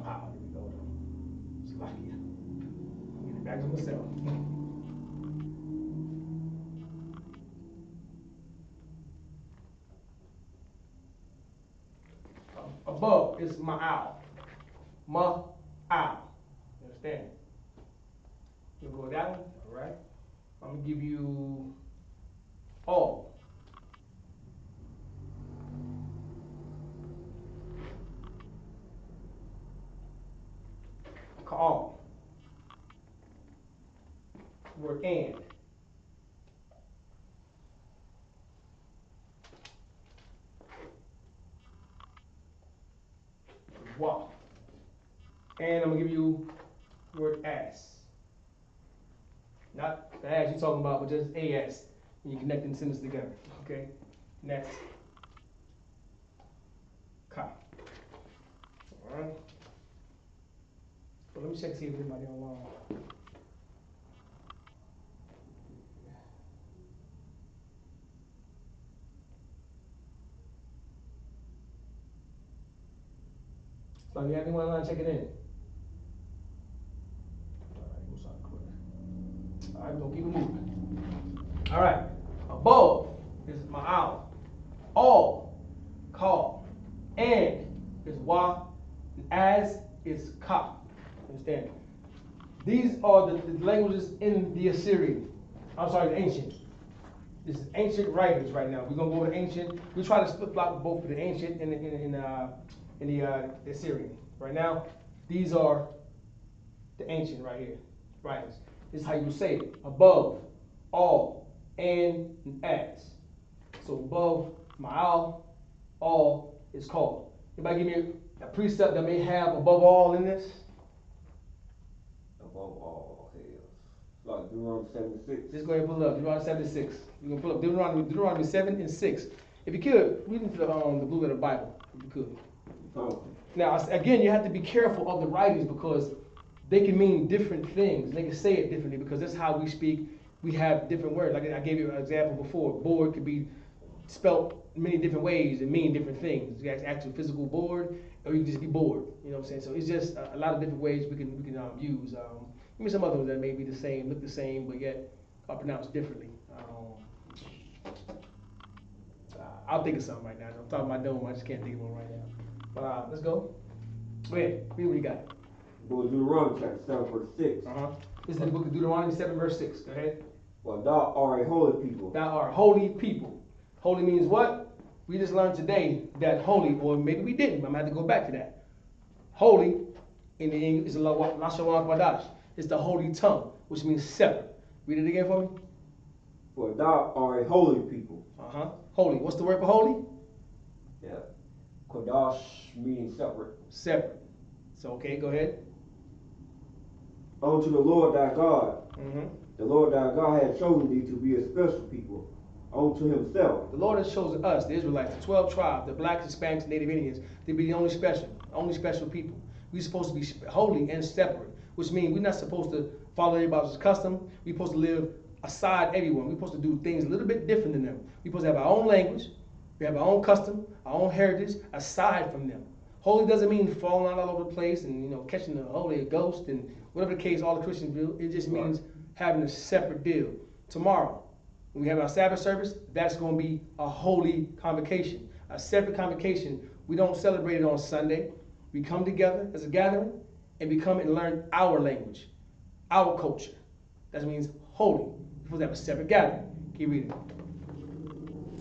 Here we go. It's lucky. I'm getting back to myself. Above is ma'al. Ma'al. You understand? You go that one? All right. I'm going to give you all. Call. Word and. Walk. And I'm going to give you word as. Not the as you're talking about, but just as. And you're connecting sentences together. Okay? Next. Ka. Alright. So let me check to see if anybody online. So you have anyone online check it in? All right, we're gonna keep it moving. All right, above is ma'al, all, call, and is wa, and as is ka. Understand? These are the languages in the Assyrian. I'm sorry, the ancient. This is ancient writings right now. We're gonna go over the ancient. We try to flip flop both the ancient and the Assyrian. Right now, these are the ancient right here writings. This is how you say it: above, all, and as. So above, ma'al, all is called. Anybody give me a precept that may have above all in this? Above all, okay. Like Deuteronomy 76. Let's go ahead and pull it up. Deuteronomy 76. You're going to pull up Deuteronomy 7 and 6. If you could, read into the blue letter Bible, if you could. Oh. Now, again, you have to be careful of the writings because they can mean different things. They can say it differently because that's how we speak. We have different words. Like I gave you an example before. Board could be spelled many different ways and mean different things. You got actual physical board, or you can just be bored. You know what I'm saying? So it's just a lot of different ways we can use. Give me some other ones that may be the same, look the same, but yet are pronounced differently. I'll think of something right now. I'm talking about dome. I just can't think of one right now. But let's go. Go ahead. Read what you got. Book of Deuteronomy chapter 7 verse 6. This is the book of Deuteronomy 7 verse 6. Go ahead. Well, thou art a holy people. Thou art holy people. Holy means what? We just learned today that holy, or maybe we didn't. I'm going to have to go back to that. Holy in the English is Lashawan Qadash. It's the holy tongue, which means separate. Read it again for me. For thou art a holy people. Holy. What's the word for holy? Yeah. Qadash meaning separate. Separate. So, okay, go ahead. Unto the Lord thy God. Mm-hmm. The Lord thy God has chosen thee to be a special people unto himself. The Lord has chosen us, the Israelites, the 12 tribes, the blacks, Hispanics, Native Indians, to be the only special people. We're supposed to be holy and separate, which means we're not supposed to follow everybody's custom. We're supposed to live aside everyone. We're supposed to do things a little bit different than them. We're supposed to have our own language. We have our own custom, our own heritage, aside from them. Holy doesn't mean falling out all over the place and catching the Holy Ghost and whatever the case all the Christians do. It just means having a separate deal. Tomorrow, when we have our Sabbath service, that's going to be a holy convocation, a separate convocation. We don't celebrate it on Sunday. We come together as a gathering and we come and learn our language, our culture. That means holy. We're supposed to have a separate gathering. Keep reading.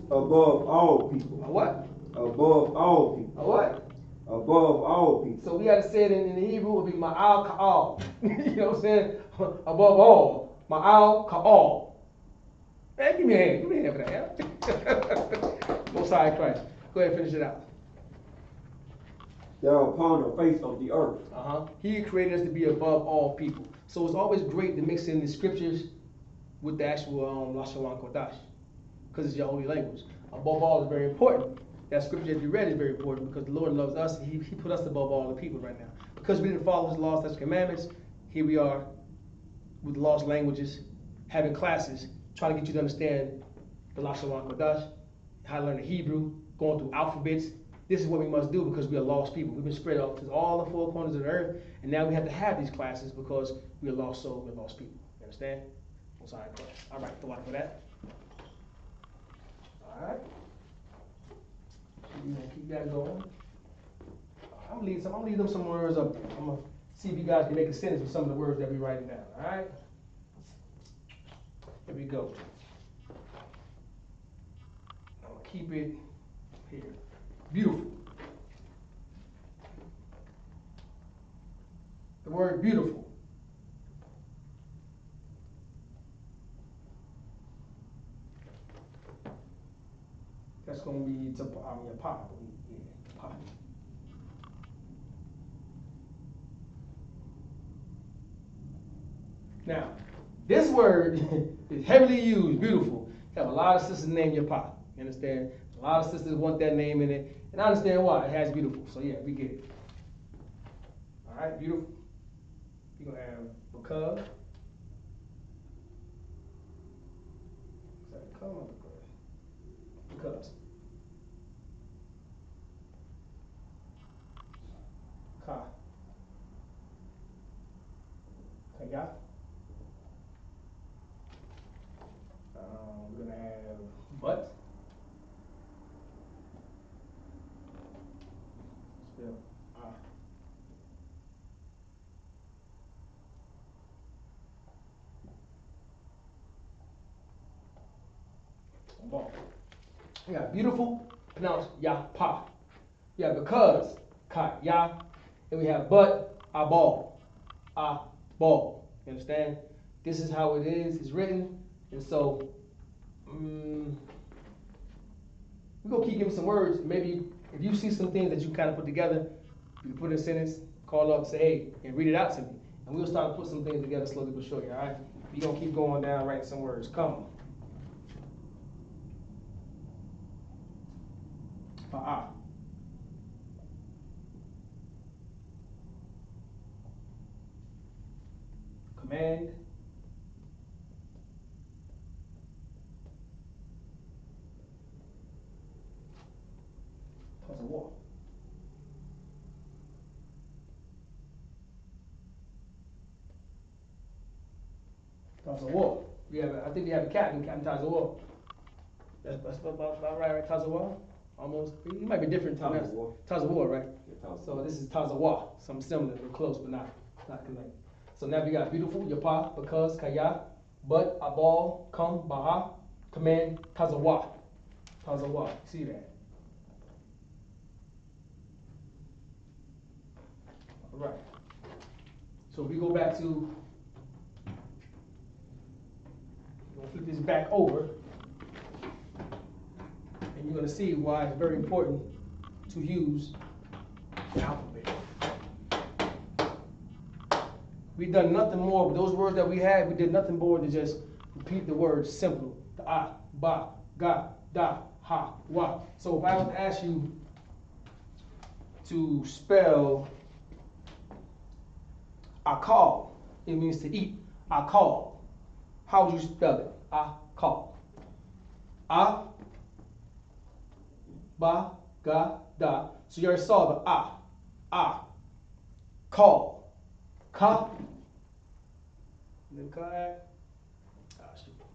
Above all people. A what? Above all people. A what? Above all people. So we got to say it in the Hebrew, it would be ma'al ka'al. You know what I'm saying? Above all. Ma'al ka'al. Man, give me a hand. Give me a hand for that. Yeah? Most High Christ. Go ahead and finish it out. They're upon the face of the earth. He created us to be above all people. So it's always great to mix in the scriptures with the actual Lashawan Qadash, because it's your holy language. Above all is very important. That scripture that you read is very important because the Lord loves us. He put us above all the people right now. Because we didn't follow his laws, statutes, commandments, here we are with lost languages, having classes, trying to get you to understand the Lashawan Qadash, how to learn the Hebrew, going through alphabets. This is what we must do because we are lost people. We've been spread out to all the four corners of the earth, and now we have to have these classes because we are lost souls, we're lost people. You understand? Most High Christ. All right, go on for that. All right. We're gonna keep that going. I'm gonna leave them some words up there. I'm gonna see if you guys can make a sentence with some of the words that we're writing down. All right. Here we go. I'm gonna keep it here. Beautiful. The word beautiful. That's going to be a pop. Yeah, pop. Now, this word is heavily used, beautiful. You have a lot of sisters named your pop. You understand? A lot of sisters want that name in it. And I understand why. It has beautiful. So yeah, we get it. All right, beautiful. You're going to have because. Come on, because. Yeah. We're gonna have but. Spell ball. We got beautiful, pronounced ya pa. We have because, ka ya, and we have but, a ball. You understand? This is how it is. It's written, and so we're gonna keep giving some words. Maybe if you see some things that you kind of put together, you can put in a sentence, call up, say hey, and read it out to me, and we'll start to put some things together slowly but surely. All right? We're gonna keep going down, writing some words. Come. Command. Toss a wall. Toss a wall. I think we have a captain. Captain toss a wall. That's about right, right? Toss a wall. Almost. It might be different. Toss a wall, right? Yeah, so this is toss a wall. Something similar, or close, but not connected. So now we got beautiful, yapa, because, kaya, but, abal, come, baha, command, tazawa. Tazawa. See that? All right. So if we go back to, we're gonna flip this back over, and you're gonna see why it's very important to use the alphabet. We've done nothing more with those words that we had. We did nothing more than just repeat the words simple. The ba, ga, da, ha, wa. So if I was to ask you to spell akal, it means to eat. Akal. How would you spell it? Akal. Ba, ga, da. So you already saw the call. Ka. And then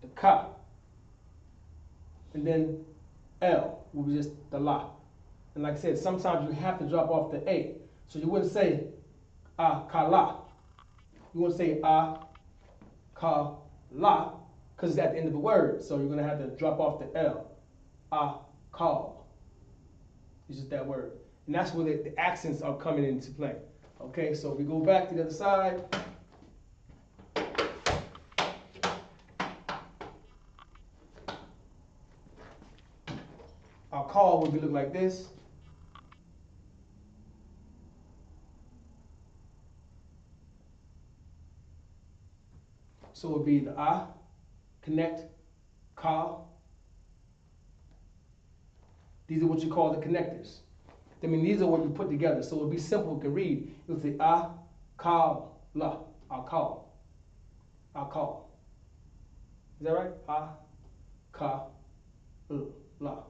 the ka. And then L will be just the la. And like I said, sometimes you have to drop off the A. So you wouldn't say kala. You wouldn't say ka la, because it's at the end of the word. So you're going to have to drop off the L. Call. It's just that word. And that's where the accents are coming into play. Okay, so we go back to the other side. Our call would look like this. So it would be the connect, call. These are what you call the connectors. I mean, these are what we put together. So it would be simple, you can read. It would say call, la, I'll call. I'll call. Is that right? Ka, la.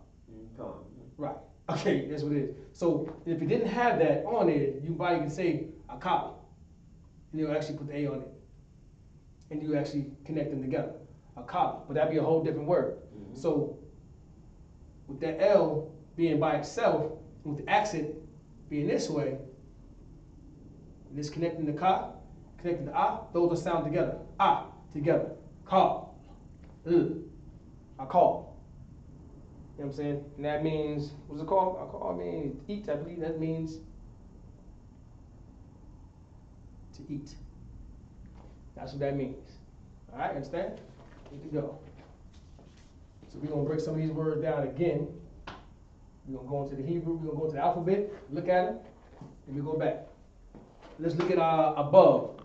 Right. Okay, that's what it is. So if you didn't have that on it, you probably can say akal. And you'll actually put the A on it. And you actually connect them together. Akal. But that'd be a whole different word. Mm-hmm. So with that L being by itself, with the accent being this way, and this connecting the ka, connecting the those will sound together. Together. Call. I call. You know what I'm saying? And that means, what's it called? I call means eat, I believe that means to eat. That's what that means. All right, understand? Good to go. So we're going to break some of these words down again. We're going to go into the Hebrew, we're going to go to the alphabet, look at it, and we go back. Let's look at above.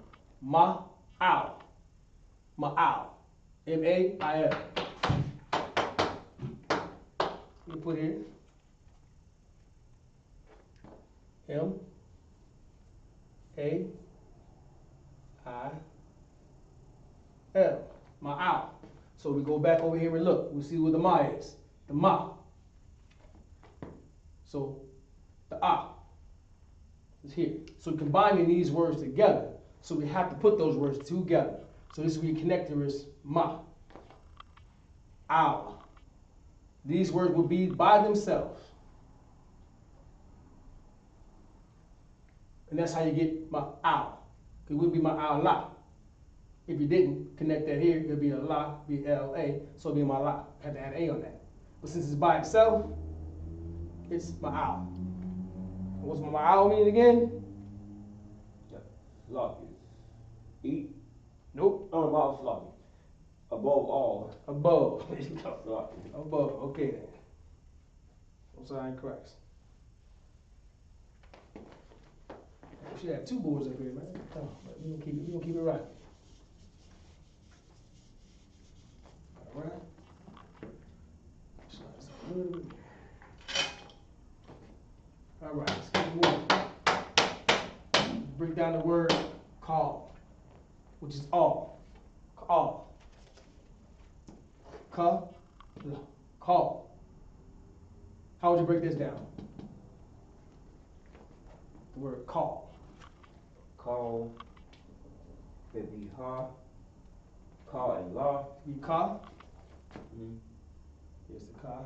Ma'al. Ma'al. M-A-I-L. We put here M-A-I-L. Ma'al. So we go back over here and look. We see where the ma is. The ma. So the is here. So combining these words together. So we have to put those words together. So this is where your connector is ma, al. These words will be by themselves. And that's how you get my al. It would be my al la. If you didn't connect that here, it'll be a la, be L-A, so it'll be my la. I have to add A on that. But since it's by itself, it's my al. What's my al mean again? Sloppy. Eat. Nope. Oh, about sloppy. Above all. Above. Sloppy. Above. Okay then. No sign cracks. We should have two boards up here, man. Oh, but we gonna keep it right. All right. All right. Let's keep moving. Break down the word call, which is all. Call. Call. How would you break this down? The word call. Call. Could be ha. Call and law. Be ka. Mm-hmm. Here's the ka.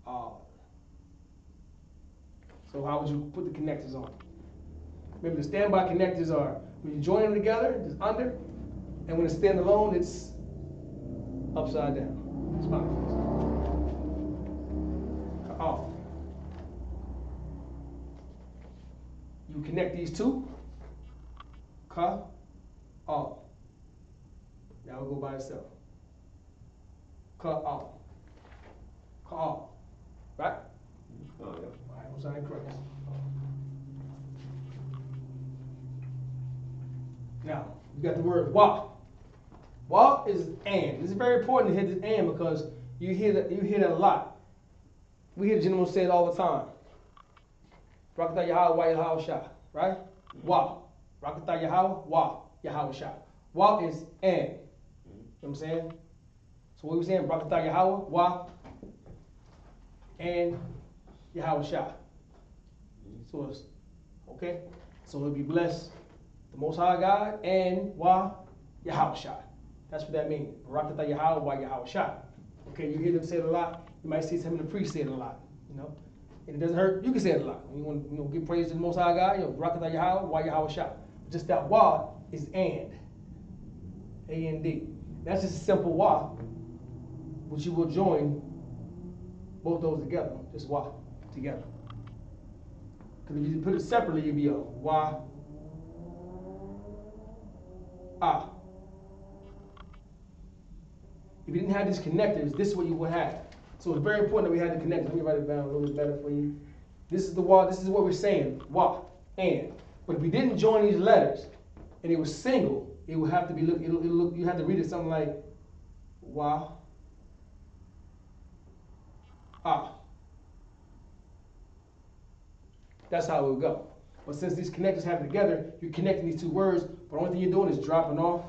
All. So how would you put the connectors on? Remember, the standby connectors are when you join them together, it's under, and when it's standalone, it's upside down. It's fine. Off. You connect these two. Ka, off. Now we'll go by itself. Ka, off. Ka, off. Right? Oh, yeah. All right, I'm sorry, correct. Now, you got the word wa. Wa is and. This is very important to hit this and because you hear that a lot. We hear the gentleman say it all the time. Rakata Yahweh, wa Yahweh Shah. Right? Wa. Rakata Yahweh, wa Yahweh Shah. Wa is and. You know what I'm saying? So what we saying? Rakata Yahweh, wa and Yahweh Shah. So it's okay. So it'll be blessed the Most High God and wa Yahweh Shah. That's what that means. Barakatah Yahweh wa Yahweh Shah. Okay, you hear them say it a lot. You might see some of the priests say it a lot. You know, and it doesn't hurt. You can say it a lot. When you want to give praise to the Most High God, Barakatah Yahweh wa Yahweh Shah. Just that wa is and. A-N-D. That's just a simple wa, which you will join both those together. Just wa together. Because if you put it separately, you'd be a wa, ah. If you didn't have these connectors, this is what you would have. So it's very important that we have the connectors. Let me write it down a little bit better for you. This is the wa, this is what we're saying, wa, and. But if we didn't join these letters, and it was single, it would have to be, you have to read it something like wa, ah. That's how it would go. But since these connectors have it together, you're connecting these two words, but the only thing you're doing is dropping off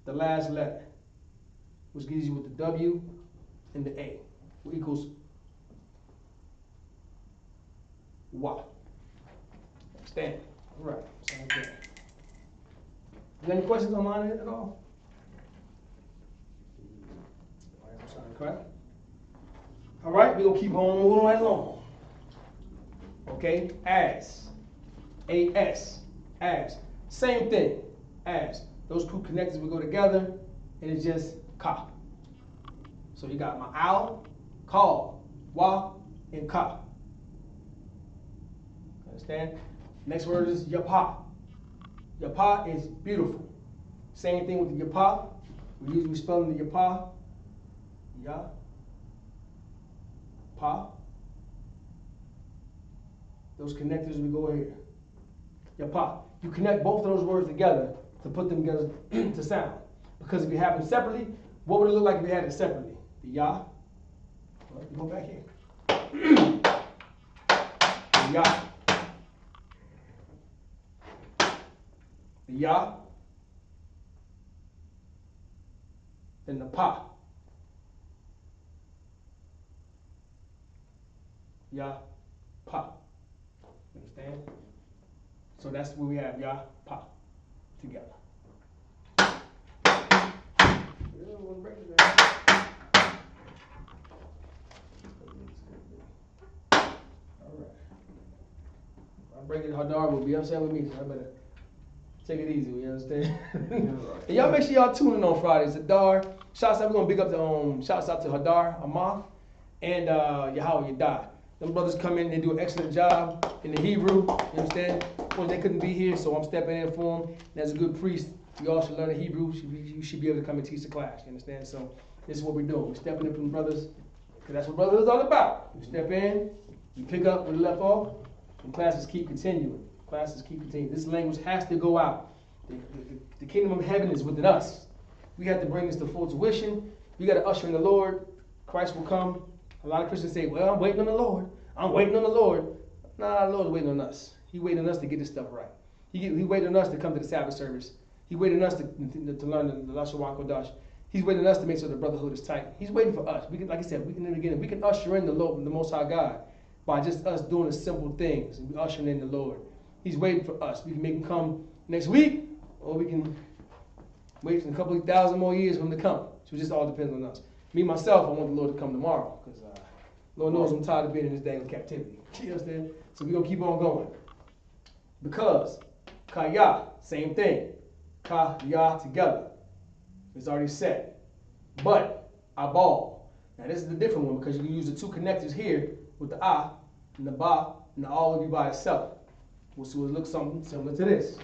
the last letter, which gives you with the W and the A, which equals wa. Understand? All right. Sounds good. You got any questions on mine at all? All right, I'm sorry, correct? All right, we're going to keep on moving right along. Okay, as. A-S. As. Same thing. As. Those two connectors will go together, and it's just ka. So you got my al, call, wa, and ka. Understand? Next word is yapa. Yapa is beautiful. Same thing with the yapa. We usually spell the yapa. Ya. Pa. Those connectors we go here. Yapa. You connect both of those words together to put them together to sound. Because if you have them separately, what would it look like if you had it separately? The ya. Well, you go back here. The ya. The ya. Then the pa. Ya. Pa. Understand? So that's where we have Yah, Pa, together. I'm breaking Hadar will be upset with me, so I better take it easy, you understand? And y'all make sure y'all tune in on Fridays. Hadar, shouts out, we're gonna big up the shouts out to Hadar, Amath, and Yahweh Yadai. Them brothers come in, they do an excellent job in the Hebrew, you understand? Of course, they couldn't be here, so I'm stepping in for them. And as a good priest, we all should learn the Hebrew. You should be able to come and teach the class, you understand? So this is what we're doing. We're stepping in from the brothers, because that's what brothers is all about. You step in, you pick up where you left off, and classes keep continuing. Classes keep continuing. This language has to go out. The kingdom of heaven is within us. We have to bring this to full tuition. We got to usher in the Lord. Christ will come. A lot of Christians say, well, I'm waiting on the Lord. I'm waiting on the Lord. Nah, the Lord's waiting on us. He's waiting on us to get this stuff right. He waiting on us to come to the Sabbath service. He's waiting on us to learn the Lashawan Qadash. He's waiting on us to make sure the brotherhood is tight. He's waiting for us. We can, like I said, we can usher in the Lord, the Most High God, by just us doing the simple things and ushering in the Lord. He's waiting for us. We can make him come next week, or we can wait for a couple of thousand more years for him to come. So it just all depends on us. Me, myself, I want the Lord to come tomorrow, because Lord knows I'm tired of being in this dang captivity. You understand? So we're going to keep on going. Because Kaya, same thing. Kaya together. It's already set. But Abal. Now this is the different one, because you can use the two connectors here with the A and the Ba, and the All will be by itself. We'll see what it looks something similar to this.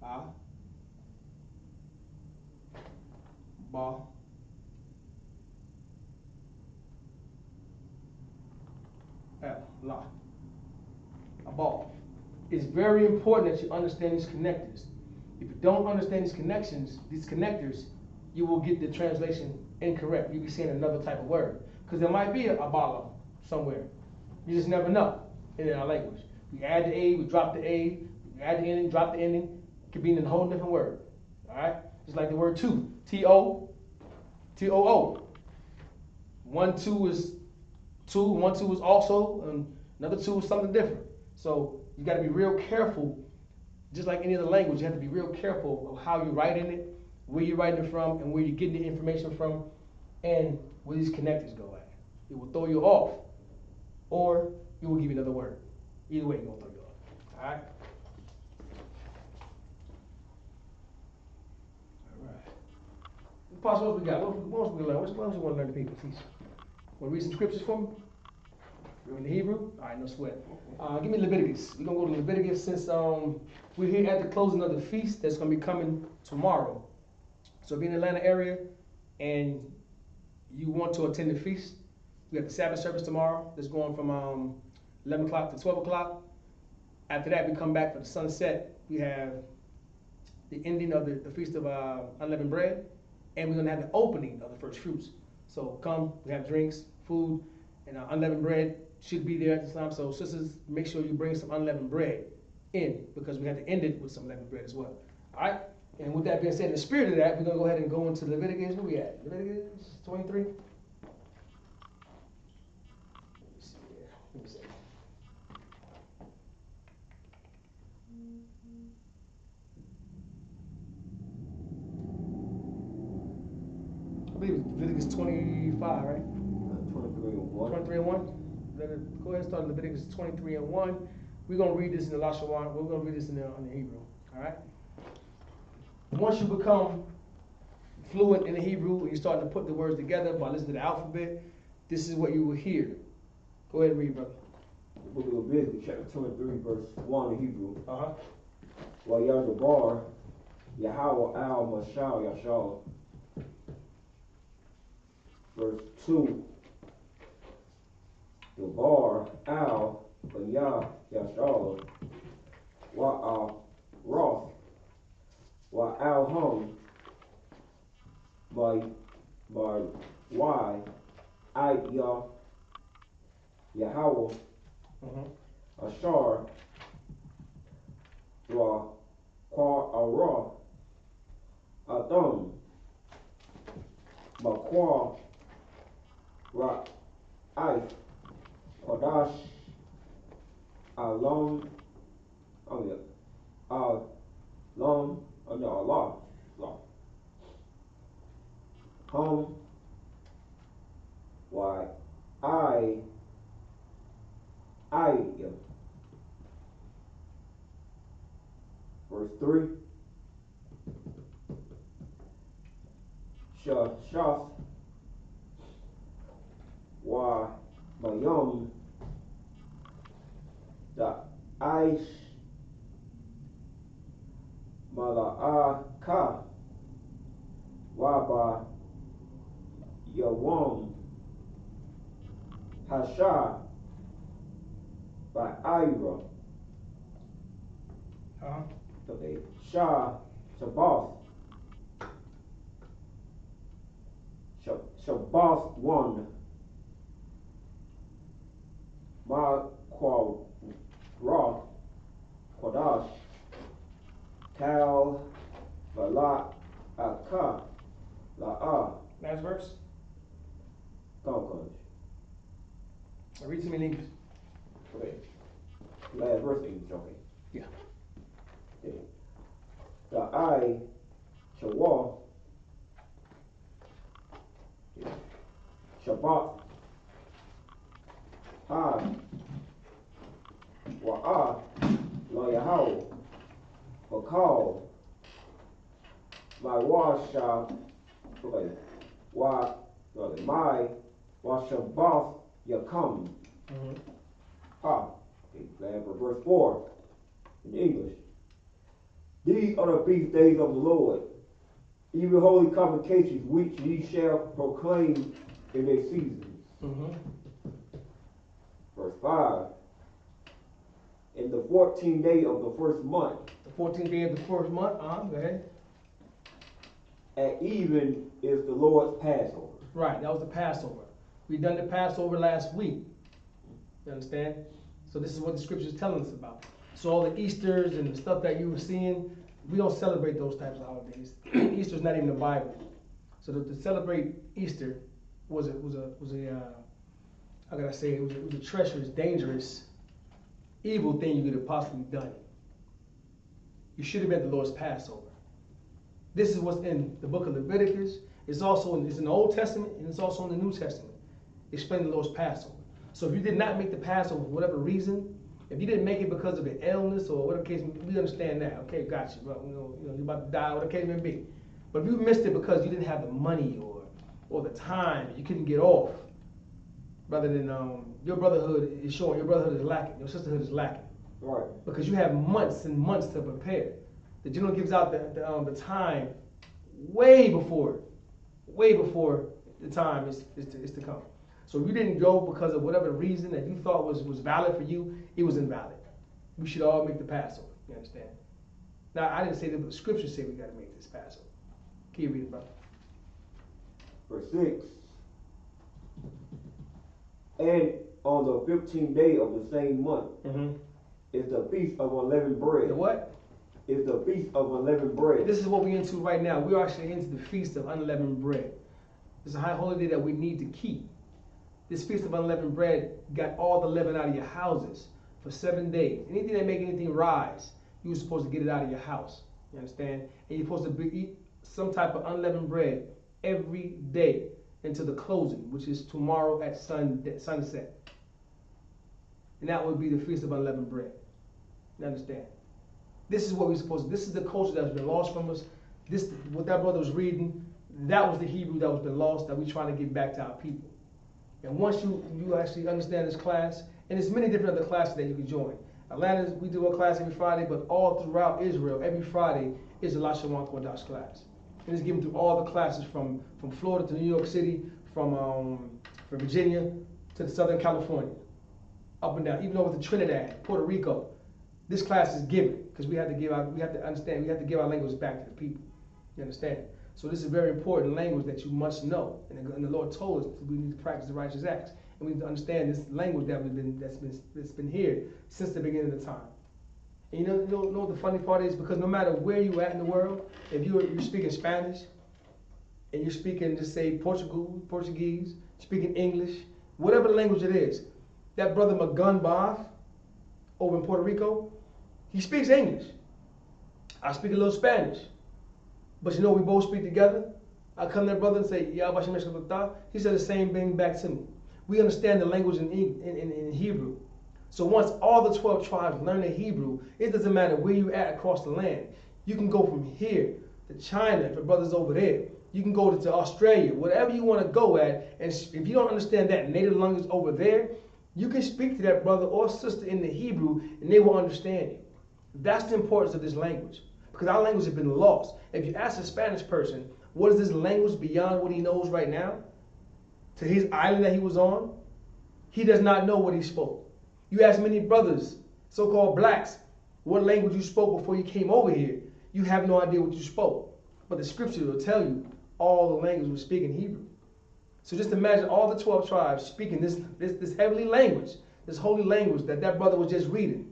A, Ba, L, La. Abal. It's very important that you understand these connectors. If you don't understand these connectors, you will get the translation incorrect. You'll be saying another type of word. Because there might be a Abala somewhere. You just never know in our language. We add the A, we drop the A, we add the ending, drop the ending. It could be in a whole different word. Alright? Just like the word two. T-O, T-O-O. 1, 2 is two, 1, 2 is also, and another 2 is something different. So you got to be real careful. Just like any other language, you have to be real careful of how you're writing it, where you're writing it from, and where you're getting the information from, and where these connectors go at. It will throw you off, or it will give you another word. Either way, it's going to throw you off. All right? All right. Pastor, what we got? What else we learn? What else we want to learn the people? Teach. Want to read some scriptures for me? You're in the Hebrew? All right, no sweat. Give me Leviticus. We're going to go to Leviticus since we're here at the closing of the feast that's going to be coming tomorrow. So if you're in the Atlanta area and you want to attend the feast, we have the Sabbath service tomorrow that's going from 11 o'clock to 12 o'clock. After that, we come back for the sunset. We have the ending of the Feast of Unleavened Bread, and we're going to have the opening of the first fruits. So come, we have drinks, food, and unleavened bread should be there at this time. So sisters, make sure you bring some unleavened bread in, because we have to end it with some unleavened bread as well. All right? And with that being said, in the spirit of that, we're going to go ahead and go into Leviticus. Where we at? Leviticus 23? Let me see here. Let me see. I believe it's Leviticus 25, right? 23 and 1. 23 and 1? Go ahead and start Leviticus 23 and 1. We're going to read this in the Lashawan. We're going to read this in the Hebrew. All right? Once you become fluent in the Hebrew and you're starting to put the words together by listening to the alphabet, this is what you will hear. Go ahead and read, brother. The book of Leviticus, chapter 23, verse 1 in Hebrew. Uh-huh. Wayadabar, Yahweh al Mashal Yashal. Verse 2. The bar al Yah Yashal. Wa Roth. Wa al Hum. By Y. I Yah Yahweh. Ashar. Wa Kwa Ara. Adam. Makwa. Ra. If. Qadash. Alon, oh yeah, Alon, oh no, Allah, home, why, I, yeah. Verse 3, Shaf, why, Bayom, the Aish, Mala'aka, Waba, Yawam, Hasha, by Ira, okay, Shah, Shabbath, Shabbath 1, Ma Ra, Qadash, Kal, Vala, Aka, La'a. Last verse. Qadash. Read to me in English. Okay. Last verse in English, okay. Yeah. Okay. The I, Shawa, Shabbat, Ha, Wa'a, Lo Yahweh, Bakal, my Washa, okay, my Washabath Yakam. Ha, okay, verse 4 in English. These are the feast days of the Lord, even holy convocations which ye shall proclaim in their seasons. Verse 5. In the 14th day of the first month. The 14th day of the first month, go ahead. At even is the Lord's Passover. Right, that was the Passover. We done the Passover last week. You understand? So this is what the scripture is telling us about. So all the Easters and the stuff that you were seeing, we don't celebrate those types of holidays. Easter's not even in the Bible. So to celebrate Easter was a how can I say it? It was a treacherous, dangerous, evil thing you could have possibly done. You should have been at the Lord's Passover. This is what's in the book of Leviticus. It's in the Old Testament and it's also in the New Testament. Explaining the Lord's Passover. So if you did not make the Passover for whatever reason, if you didn't make it because of an illness or whatever case, we understand that. Okay, got you. Well, you're about to die, whatever case may be. But if you missed it because you didn't have the money or the time, you couldn't get off, rather than your brotherhood is showing, your brotherhood is lacking, your sisterhood is lacking. Right. Because you have months and months to prepare. The general gives out the time way before the time is to come. So if you didn't go because of whatever reason that you thought was valid for you, it was invalid. We should all make the Passover. You understand? Now, I didn't say that, but the scriptures say we got to make this Passover. Keep reading, brother. Verse 6. And on the 15th day of the same month is the feast of unleavened bread. The what? Is the feast of unleavened bread. This is what we're into right now. We're actually into the feast of unleavened bread. It's a high holiday that we need to keep. This feast of unleavened bread got all the leaven out of your houses for 7 days. Anything that make anything rise, you were supposed to get it out of your house. You understand? And you're supposed to eat some type of unleavened bread every day until the closing, which is tomorrow at sunset. And that would be the feast of unleavened bread. You understand? This is what we're supposed to. This is the culture that's been lost from us. This, what that brother was reading, that was the Hebrew that was been lost, that we're trying to get back to our people. And once you actually understand this class, and there's many different other classes that you can join. Atlanta, we do a class every Friday, but all throughout Israel, every Friday is a Lashawan Qadash class. And it's given to all the classes from Florida to New York City, from Virginia to Southern California, up and down, even over to Trinidad, Puerto Rico. This class is given because we have to give our language back to the people. You understand? So this is a very important language that you must know. And the Lord told us that we need to practice the righteous acts. And we need to understand this language that's been here since the beginning of the time. And you know what the funny part is? Because no matter where you're at in the world, if you're speaking Spanish, and you're speaking, just say, Portuguese, speaking English, whatever language it is, that brother Magun Bath, over in Puerto Rico, he speaks English. I speak a little Spanish. But you know, we both speak together. I come to that brother and say, he said the same thing back to me. We understand the language in Hebrew. So once all the 12 tribes learn the Hebrew, it doesn't matter where you at across the land. You can go from here to China if your brother's over there. You can go to Australia, whatever you want to go at. And if you don't understand that native language over there, you can speak to that brother or sister in the Hebrew and they will understand you. That's the importance of this language. Because our language has been lost. If you ask a Spanish person, what is this language beyond what he knows right now? To his island that he was on, he does not know what he spoke. You ask many brothers, so-called blacks, what language you spoke before you came over here. You have no idea what you spoke. But the scripture will tell you all the language we speak in Hebrew. So just imagine all the 12 tribes speaking this heavenly language, this holy language that brother was just reading.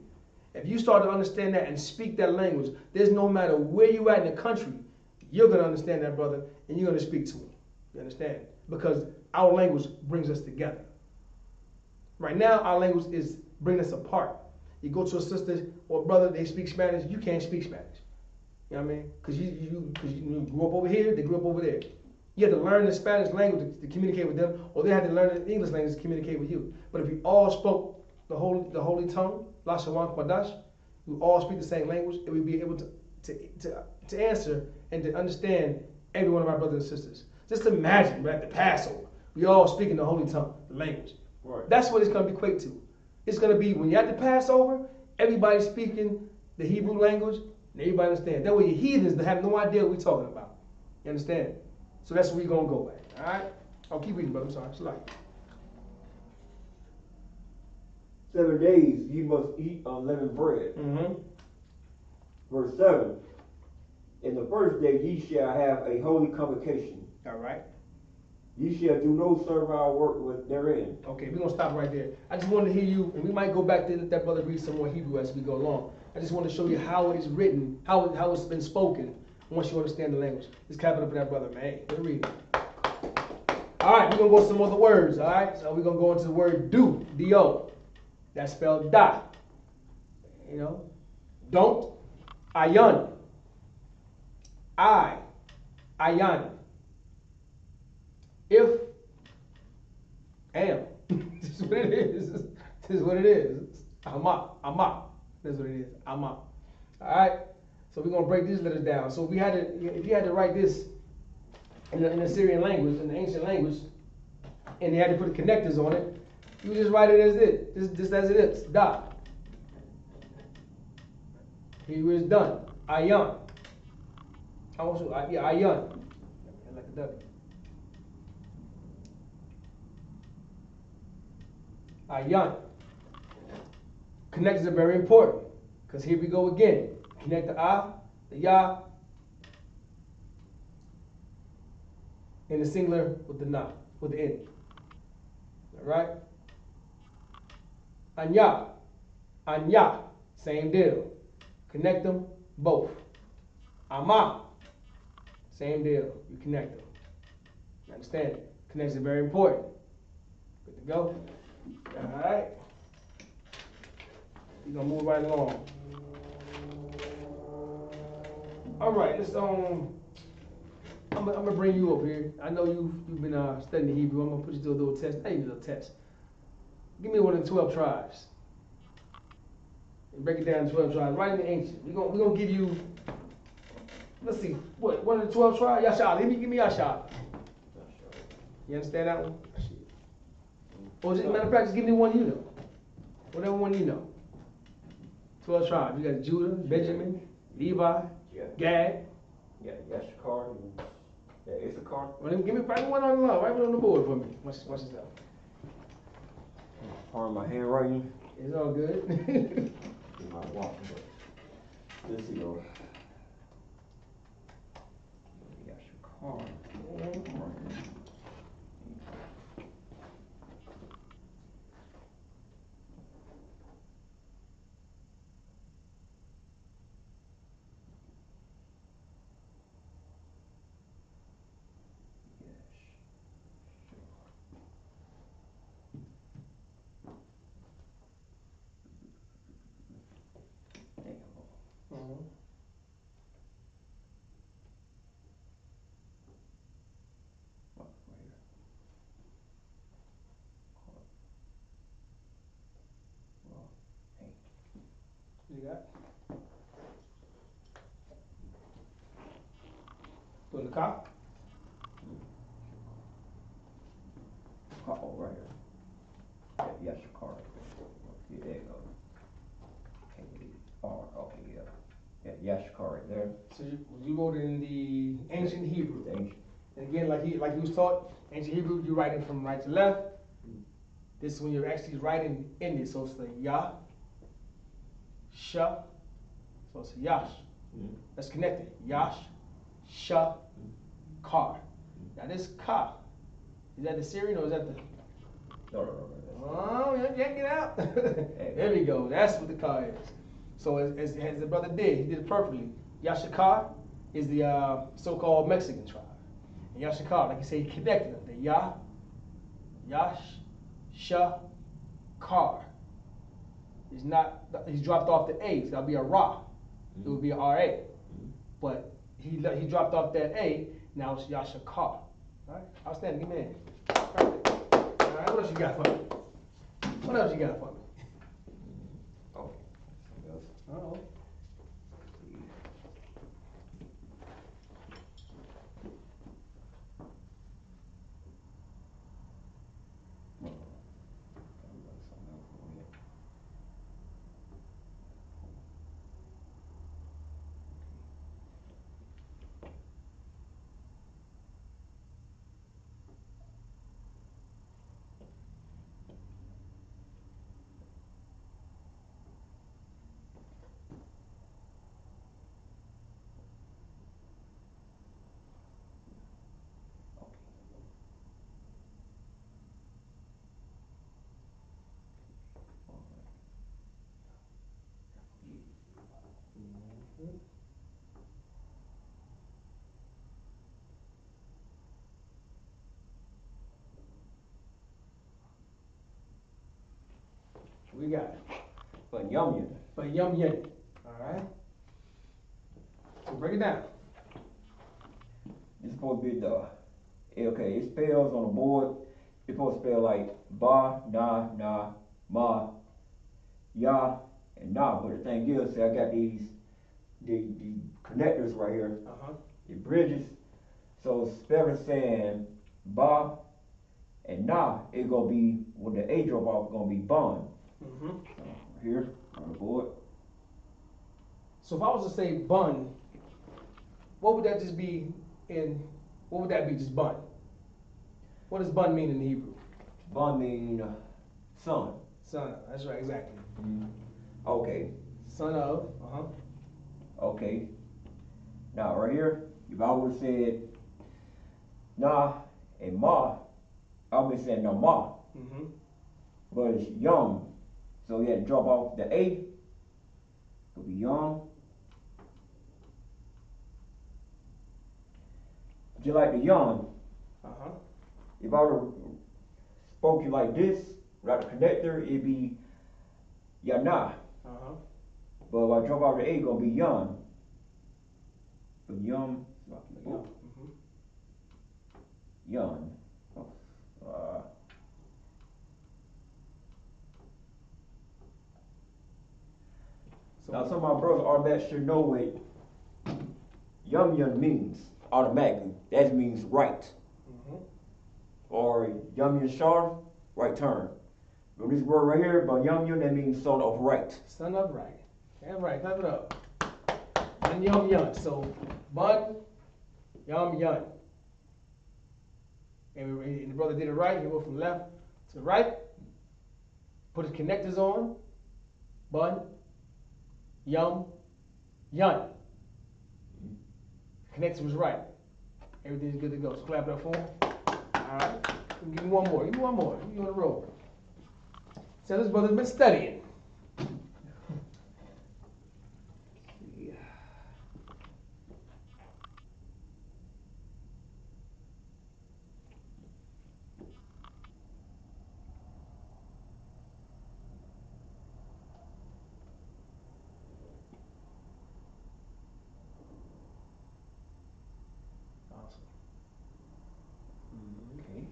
If you start to understand that and speak that language, there's no matter where you at in the country, you're going to understand that brother and you're going to speak to him. You understand? Because our language brings us together. Right now, our language is bringing us apart. You go to a sister or brother, they speak Spanish, you can't speak Spanish. You know what I mean? Because you grew up over here, they grew up over there. You have to learn the Spanish language to communicate with them, or they have to learn the English language to communicate with you. But if we all spoke the holy tongue, Lashawan, Qadash, we all speak the same language, and we'd be able to answer and to understand every one of our brothers and sisters. Just imagine, we're at the Passover, we all speaking the holy tongue, the language. Right. That's what it's going to equate to. It's going to be when you're at the Passover, everybody's speaking the Hebrew language, and everybody understands. That way your heathens have no idea what we're talking about. You understand? So that's where we're going to go at. All right? I'll keep reading, brother. I'm sorry. It's like 7 days you must eat unleavened bread. Mm-hmm. Verse 7. In the first day ye shall have a holy convocation. All right. Ye shall do no servile work therein. Okay, we're going to stop right there. I just wanted to hear you, and we might go back to let that brother read some more Hebrew as we go along. I just want to show you how it is written, how it's been spoken, once you understand the language. Just clap it up for that brother, man. Hey, let me read. All right, we're going to go to some other words, all right? So we're going to go into the word do, D-O. That's spelled da. You know? Don't, ayan. Ayan. If, am. This is what it is. This is what it is. Ama. That's what it is. Ama. Alright? So we're going to break these letters down. So if you had to write this in the Syrian language, in the ancient language, and you had to put the connectors on it, you would just write it as it. Just as it is. Da. Here is done. Ayan. Ayan. Like a W. Ayan. Connectors are very important. Because here we go again. Connect the A, the Ya, and the singular with the Na, with the N. Alright? Anya. Anya. Same deal. Connect them both. Ama. Same deal. You connect them. You understand? Connections are very important. Good to go? Alright. We're gonna move right along. Alright, let's I'm gonna bring you up here. I know you've been studying Hebrew. I'm gonna put you through a little test. Not even a little test. Give me one of the 12 tribes. And break it down to 12 tribes. Right in the ancient. We're gonna give you, let's see, what, one of the 12 tribes? Yashar. Give me Yashar. You understand that one? Or just, matter of fact, just give me one you know. Whatever one you know. 12 tribes. You got Judah, Benjamin, Levi, Gad. Yeah, Yashkar. Yeah, Isupk. Well, give me probably one on the line. Write it on the board for me. Watch this out. Pardon my handwriting. It's all good. In my watch, but let's see though. Yashkar. Ka? Oh, right here. Yeah, Yashakar. Yeah, there you go. Okay, yeah. Yeah, Yashakar right there. So you wrote it in the ancient Hebrew. The ancient. And again, like he was taught, ancient Hebrew, you write it from right to left. This is when you're actually writing in it. So it's like Yah, Sha, so it's Yash. That's connected. Yash, Sha, Kar. Now this Ka, is that the Syrian or is that the? No. Oh, you can't get out. There we go. That's what the Ka is. So as the brother did, he did it perfectly. Yashakar is the so-called Mexican tribe. And Yashakar, like you say, he connected them. The Yah, Yash, Sha, Kar. He's dropped off the A, so that'll be a Ra. It would be a R-A. But he dropped off that A, now it's Yashakar. All right, outstanding, give me that. All right, what else you got for me? What else you got for me? Oh, Uh-oh. We got it. But Yum. But Yum. All right. So break it down. It's supposed to be okay, it spells on the board. It's supposed to spell like ba, na, ma, ya, and na. But the thing is, see, I got the connectors right here. The bridges. So spelling saying ba and na, it's gonna be when the A drop off, it's gonna be bun. Here on the board. So if I was to say bun, what would that just be what would that be, just bun? What does bun mean in Hebrew? Bun mean son. Son of, that's right, exactly. Okay. Son of, Okay. Now right here, if I would have said na and ma, I would have said no ma. But it's yum. So you had to drop off the A. It'll be yum. Just like the yum. If I would have spoke you like this, without the connector, it'd be yana. But if I drop off the A, it's gonna be yum. But yum. Yum. Now some of my brothers automatically should know what yum means automatically. That means right. Or yum shar, right turn. But this word right here, but yum that means son of right. Son of right. Damn right, clap it up. And yum. So bun, yum. And the brother did it right. He went from left to right. Put his connectors on. Bun, yum. Connector was right. Everything's good to go. So clap it up for him. All right. Give me one more. You on the road. So this brother's been studying. Okay.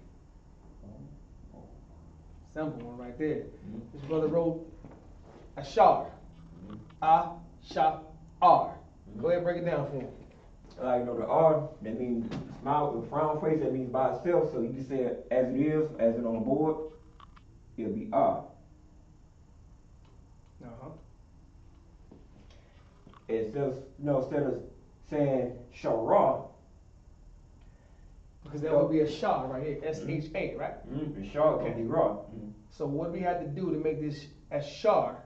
Simple one right there. This brother wrote Ashar. A-sha-ar. Go ahead and break it down for him. Like, you know, the R, that means smile with frown face, that means by itself. So you can say it as it is, as it on the board, it'll be R. Instead of saying Shara, because that would be a Shah right here, S-H-A, right? The Shah can be Ra. So what do we have to do to make this as Shar?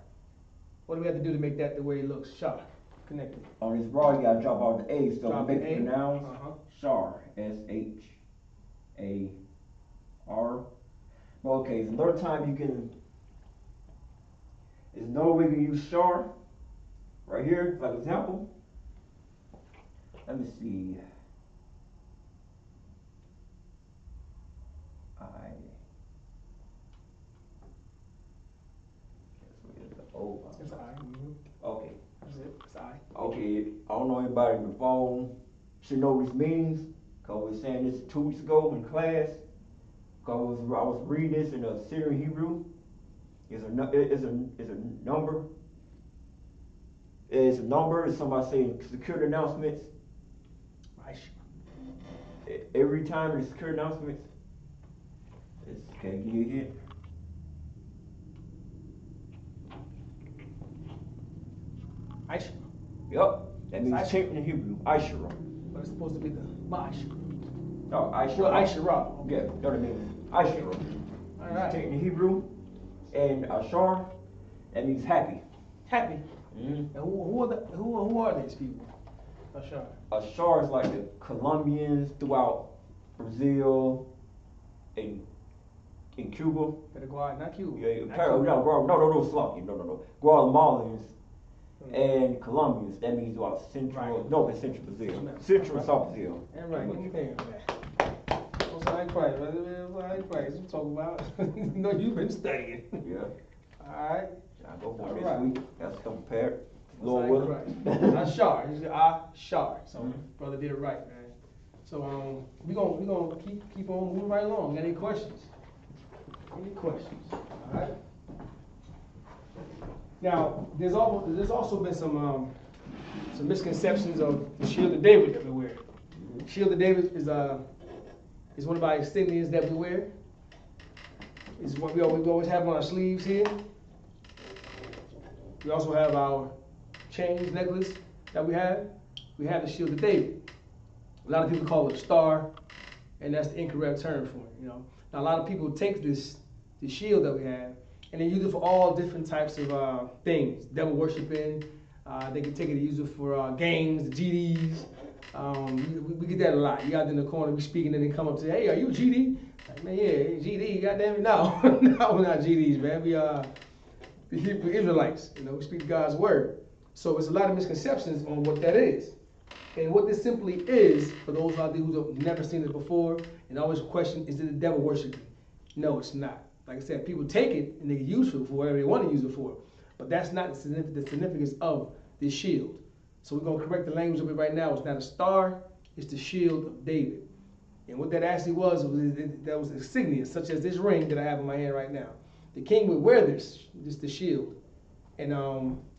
What do we have to do to make that the way it looks? Shar, connected. On this Ra, you gotta drop out the A, so drop make it pronounced Shar, S-H-A-R. Well, okay, there's another time there's another way you can use Shar. Right here, like example. Let me see. It's I. Okay. That's it. It's I. Okay. I don't know anybody on the phone should know what this means, because we were saying this 2 weeks ago in class. Because I was reading this in a Syrian Hebrew. It's a number. It's a number. It's somebody saying security announcements. Every time there's security announcements, can I give you a hint? Aisha. Yep. That means chanting in Hebrew. Aishara. But it's supposed to be the Ma'ash. Oh, Aishara. Well, Aishara. Okay. Yeah, that's what it means. Aishara. All right. Chanting in Hebrew. And Ashar, that means happy. Happy. And who are these people? Ashar. Ashar is like the Colombians throughout Brazil and in Cuba. Not Cuba. Yeah, no, sloppy. No. Guatemalans and Colombians. That means throughout Central Brazil. Central and South Brazil. And right, give me that. I ain't quiet, brother. I ain't quiet. What you talking about? No, you've been studying. Yeah. All right. I go for this week. That's compared. Lord willing. Ashar. It's Ashar. So brother did it right, man. So we gonna keep on moving right along. Any questions? Any questions? All right. Now there's also been some misconceptions of the shield of David that we wear. Shield of David is one of our insignias that we wear. It's what we always have on our sleeves here. We also have our chains, necklace that we have. We have the shield of David. A lot of people call it a star, and that's the incorrect term for it. You know, now a lot of people take the shield that we have, and they use it for all different types of things. Devil worshiping. They can take it and use it for games, the GDs. We get that a lot. You out in the corner, we speaking, and they come up to, hey, are you GD? Like, man, yeah, GD. Goddamn it, no, no, we're not GDs, man. We are the Hebrew Israelites. You know, we speak God's word. So it's a lot of misconceptions on what that is. And what this simply is, for those out there who have never seen it before and always question, is it the devil worshiping? No, it's not. Like I said, people take it and they can use it for whatever they want to use it for. But that's not the significance of this shield. So we're going to correct the language of it right now. It's not a star, it's the shield of David. And what that actually was that was insignia, such as this ring that I have in my hand right now. The king would wear this the shield. And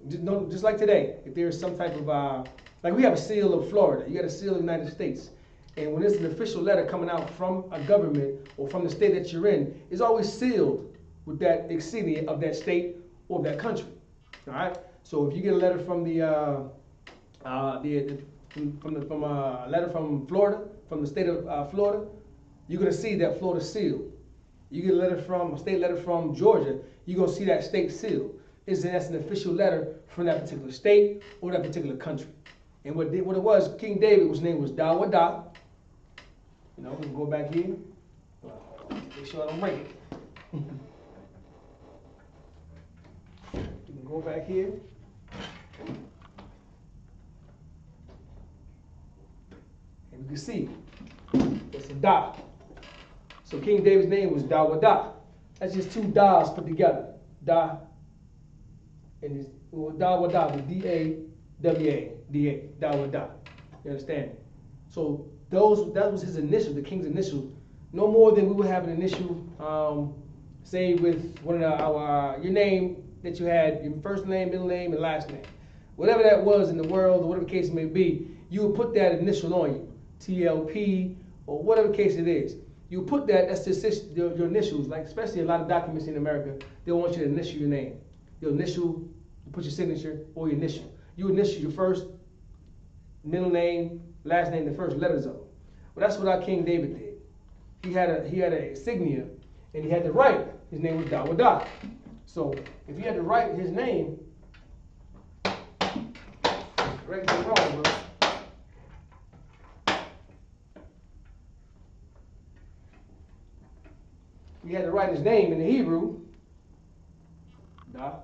just like today, if there's some type of, like we have a seal of Florida, you got a seal of the United States. And when it's an official letter coming out from a government or from the state that you're in, it's always sealed with that insignia of that state or that country. All right. So if you get a letter from a letter from Florida, from the state of Florida, you're gonna see that Florida seal. You get a state letter from Georgia, you're gonna see that state seal. That's an official letter from that particular state or that particular country. And what it was, King David, whose name was Dawadah. You know, we can go back here. Make sure I don't break it. You can go back here. And you can see it's a Da. So King David's name was Dawadah. That's just two Das put together. Da. And it's Dawadah, the D-A-W-A-D-A, Dawadah. You understand? So that was his initial, the king's initial. No more than we would have an initial, say with one of your name that you had, your first name, middle name, and last name. Whatever that was in the world, or whatever the case may be, you would put that initial on you, TLP, or whatever case it is. You put that, that's just your initials, like especially a lot of documents in America, they want you to initial your name. Your initial, you put your signature or your initial. You initial your first, middle name, last name, the first letters of them. Well, that's what our King David did. He had a insignia, and he had to write. His name was Dawadah. So if he had to write his name, correct me wrong, bro. He had to write his name in the Hebrew. Da.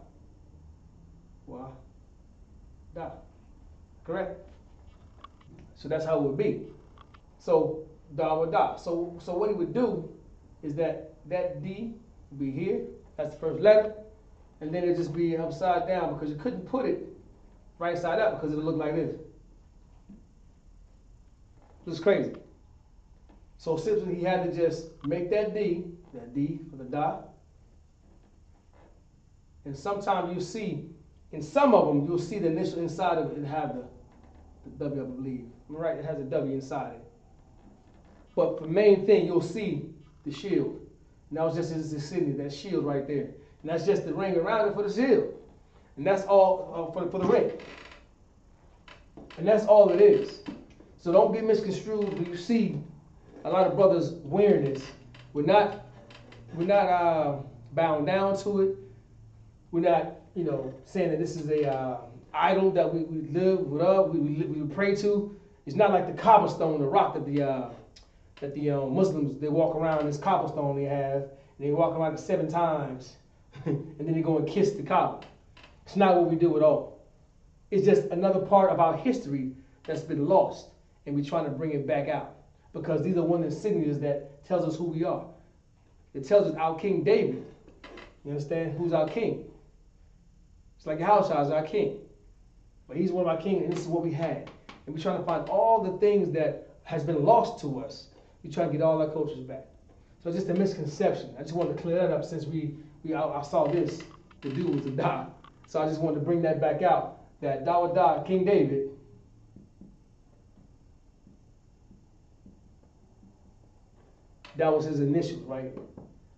Wa. Da. Correct? So that's how it would be. So da wa da. So what he would do is that D would be here. That's the first letter. And then it'd just be upside down because you couldn't put it right side up because it would look like this. This is crazy. So simply he had to just make that D for the da. And sometimes you see, in some of them, you'll see the initial inside of it and have the W, I believe. I'm right, it has a W inside it. But for the main thing, you'll see the shield. And that was just his insignia, that shield right there. And that's just the ring around it for the shield. And that's all for the ring. And that's all it is. So don't be misconstrued when you see a lot of brothers wearing this. We're not bound down to it. We're not, saying that this is a idol that we live with, we pray to. It's not like the cobblestone, the rock that the Muslims, they walk around this cobblestone they have, and they walk around it 7 times, and then they go and kiss the Kaaba. It's not what we do at all. It's just another part of our history that's been lost, and we're trying to bring it back out. Because these are one of the insignias that tells us who we are. It tells us our King David, you understand, who's our king. It's like Lashawan is our king. But he's one of our kings, and this is what we had. And we're trying to find all the things that has been lost to us. We're trying to get all our cultures back. So it's just a misconception. I just wanted to clear that up since I saw this, the dude was a Da. So I just wanted to bring that back out. That Da, King David, that was his initials, right?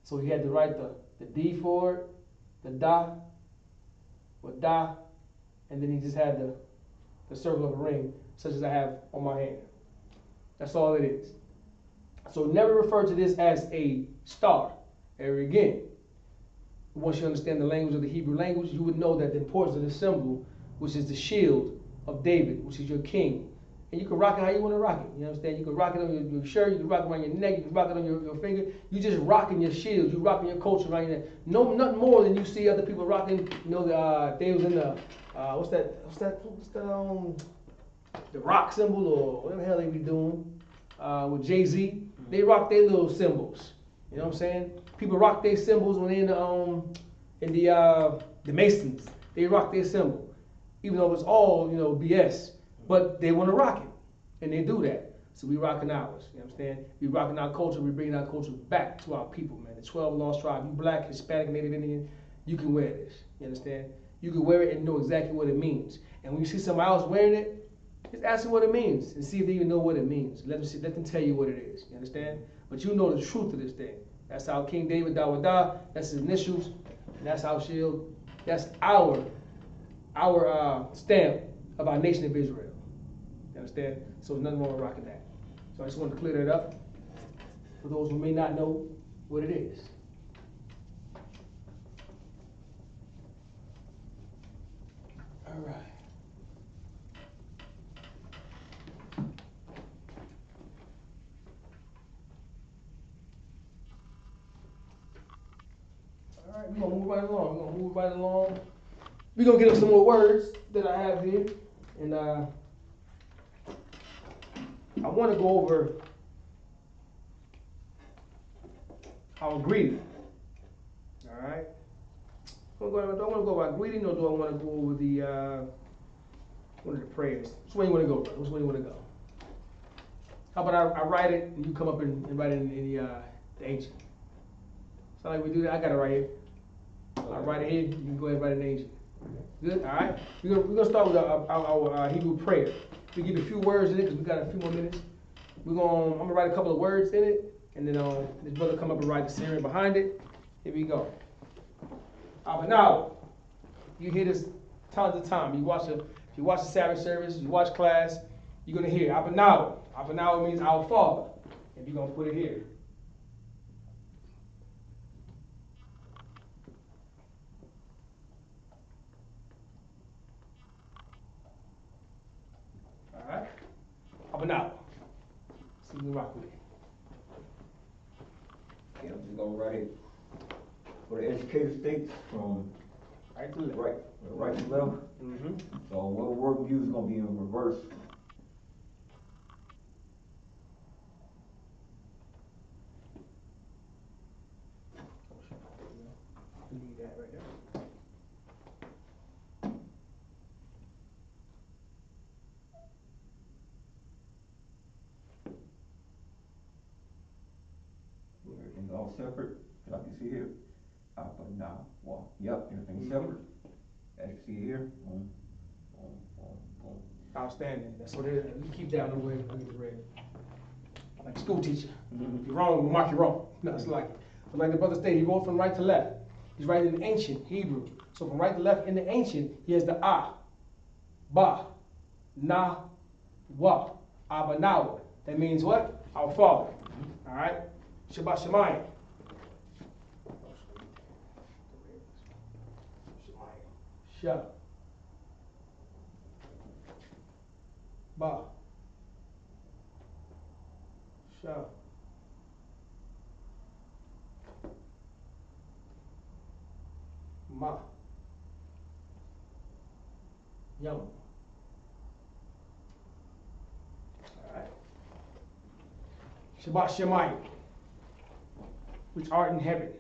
So he had to write the D for it, the Da, or Da, and then he just had the circle of a ring, such as I have on my hand. That's all it is. So never refer to this as a star, ever again. Once you understand the language of the Hebrew language, you would know that the importance of this symbol, which is the shield of David, which is your king. And you can rock it how you want to rock it. You understand? You can rock it on your shirt, you can rock it around your neck, you can rock it on your finger. You just rocking your shield, you rocking your culture around your neck. No, nothing more than you see other people rocking. They was in the the rock symbol or whatever the hell they be doing with Jay-Z. They rock their little symbols. You know what I'm saying? People rock their symbols when they're in the Masons. They rock their symbol, even though it's all BS. But they want to rock it, and they do that. So we rocking ours. You know what I'm saying? We rocking our culture. We bringing our culture back to our people, man. The 12 lost tribes. You black, Hispanic, Native Indian, you can wear this. You understand? You can wear it and know exactly what it means. And when you see somebody else wearing it, just ask them what it means and see if they even know what it means. Let them tell you what it is. You understand? But you know the truth of this thing. That's how King David Dawadah. That's his initials. And that's our shield. That's our stamp of our nation of Israel. You understand? So there's nothing wrong with rocking that. So I just wanted to clear that up for those who may not know what it is. All right. All right, we're gonna move right along. We're gonna get up some more words that I have here, and I want to go over our greeting. All right. Do I want to go about greeting, or do I want to go over one of the prayers? Which way you want to go, brother? Which way you want to go? How about I write it and you come up and write it in the ancient? Sound like we do that? I got it right here. I'll write it here. You can go ahead and write it in ancient. Good. All right. We're gonna start with our Hebrew prayer. We give a few words in it because we got a few more minutes. I'm gonna write a couple of words in it, and then this brother come up and write the sermon behind it. Here we go. But now, you hear this tons of time. If you watch the Sabbath service, you watch class, you're gonna hear Abanawa. Abanawa means our Father, and you're gonna put it here. All right, Abanawa. So you can rock with it. Yeah, I'm just gonna write it for the educator states from Right to left. Right to left. Mm-hmm. So what word we use is gonna be in reverse. Leave that right there. Everything's all separate, like you see here. Yep, everything's separate. As you see here, boom, boom, boom, boom. Outstanding. That's what it is. You keep that on the way. I get it read. Like a school teacher. If you're wrong, we'll mark you wrong. No, it's like it. But like the brother stated, he wrote from right to left. He's writing in ancient Hebrew. So from right to left in the ancient, he has the ba, na, wa, abanawa. That means what? Our Father. All right? Shabbat Shemayim. Sha. Ba. Sha. Ma. Yum. Alright. Shabbat Shemayim, which art in heaven.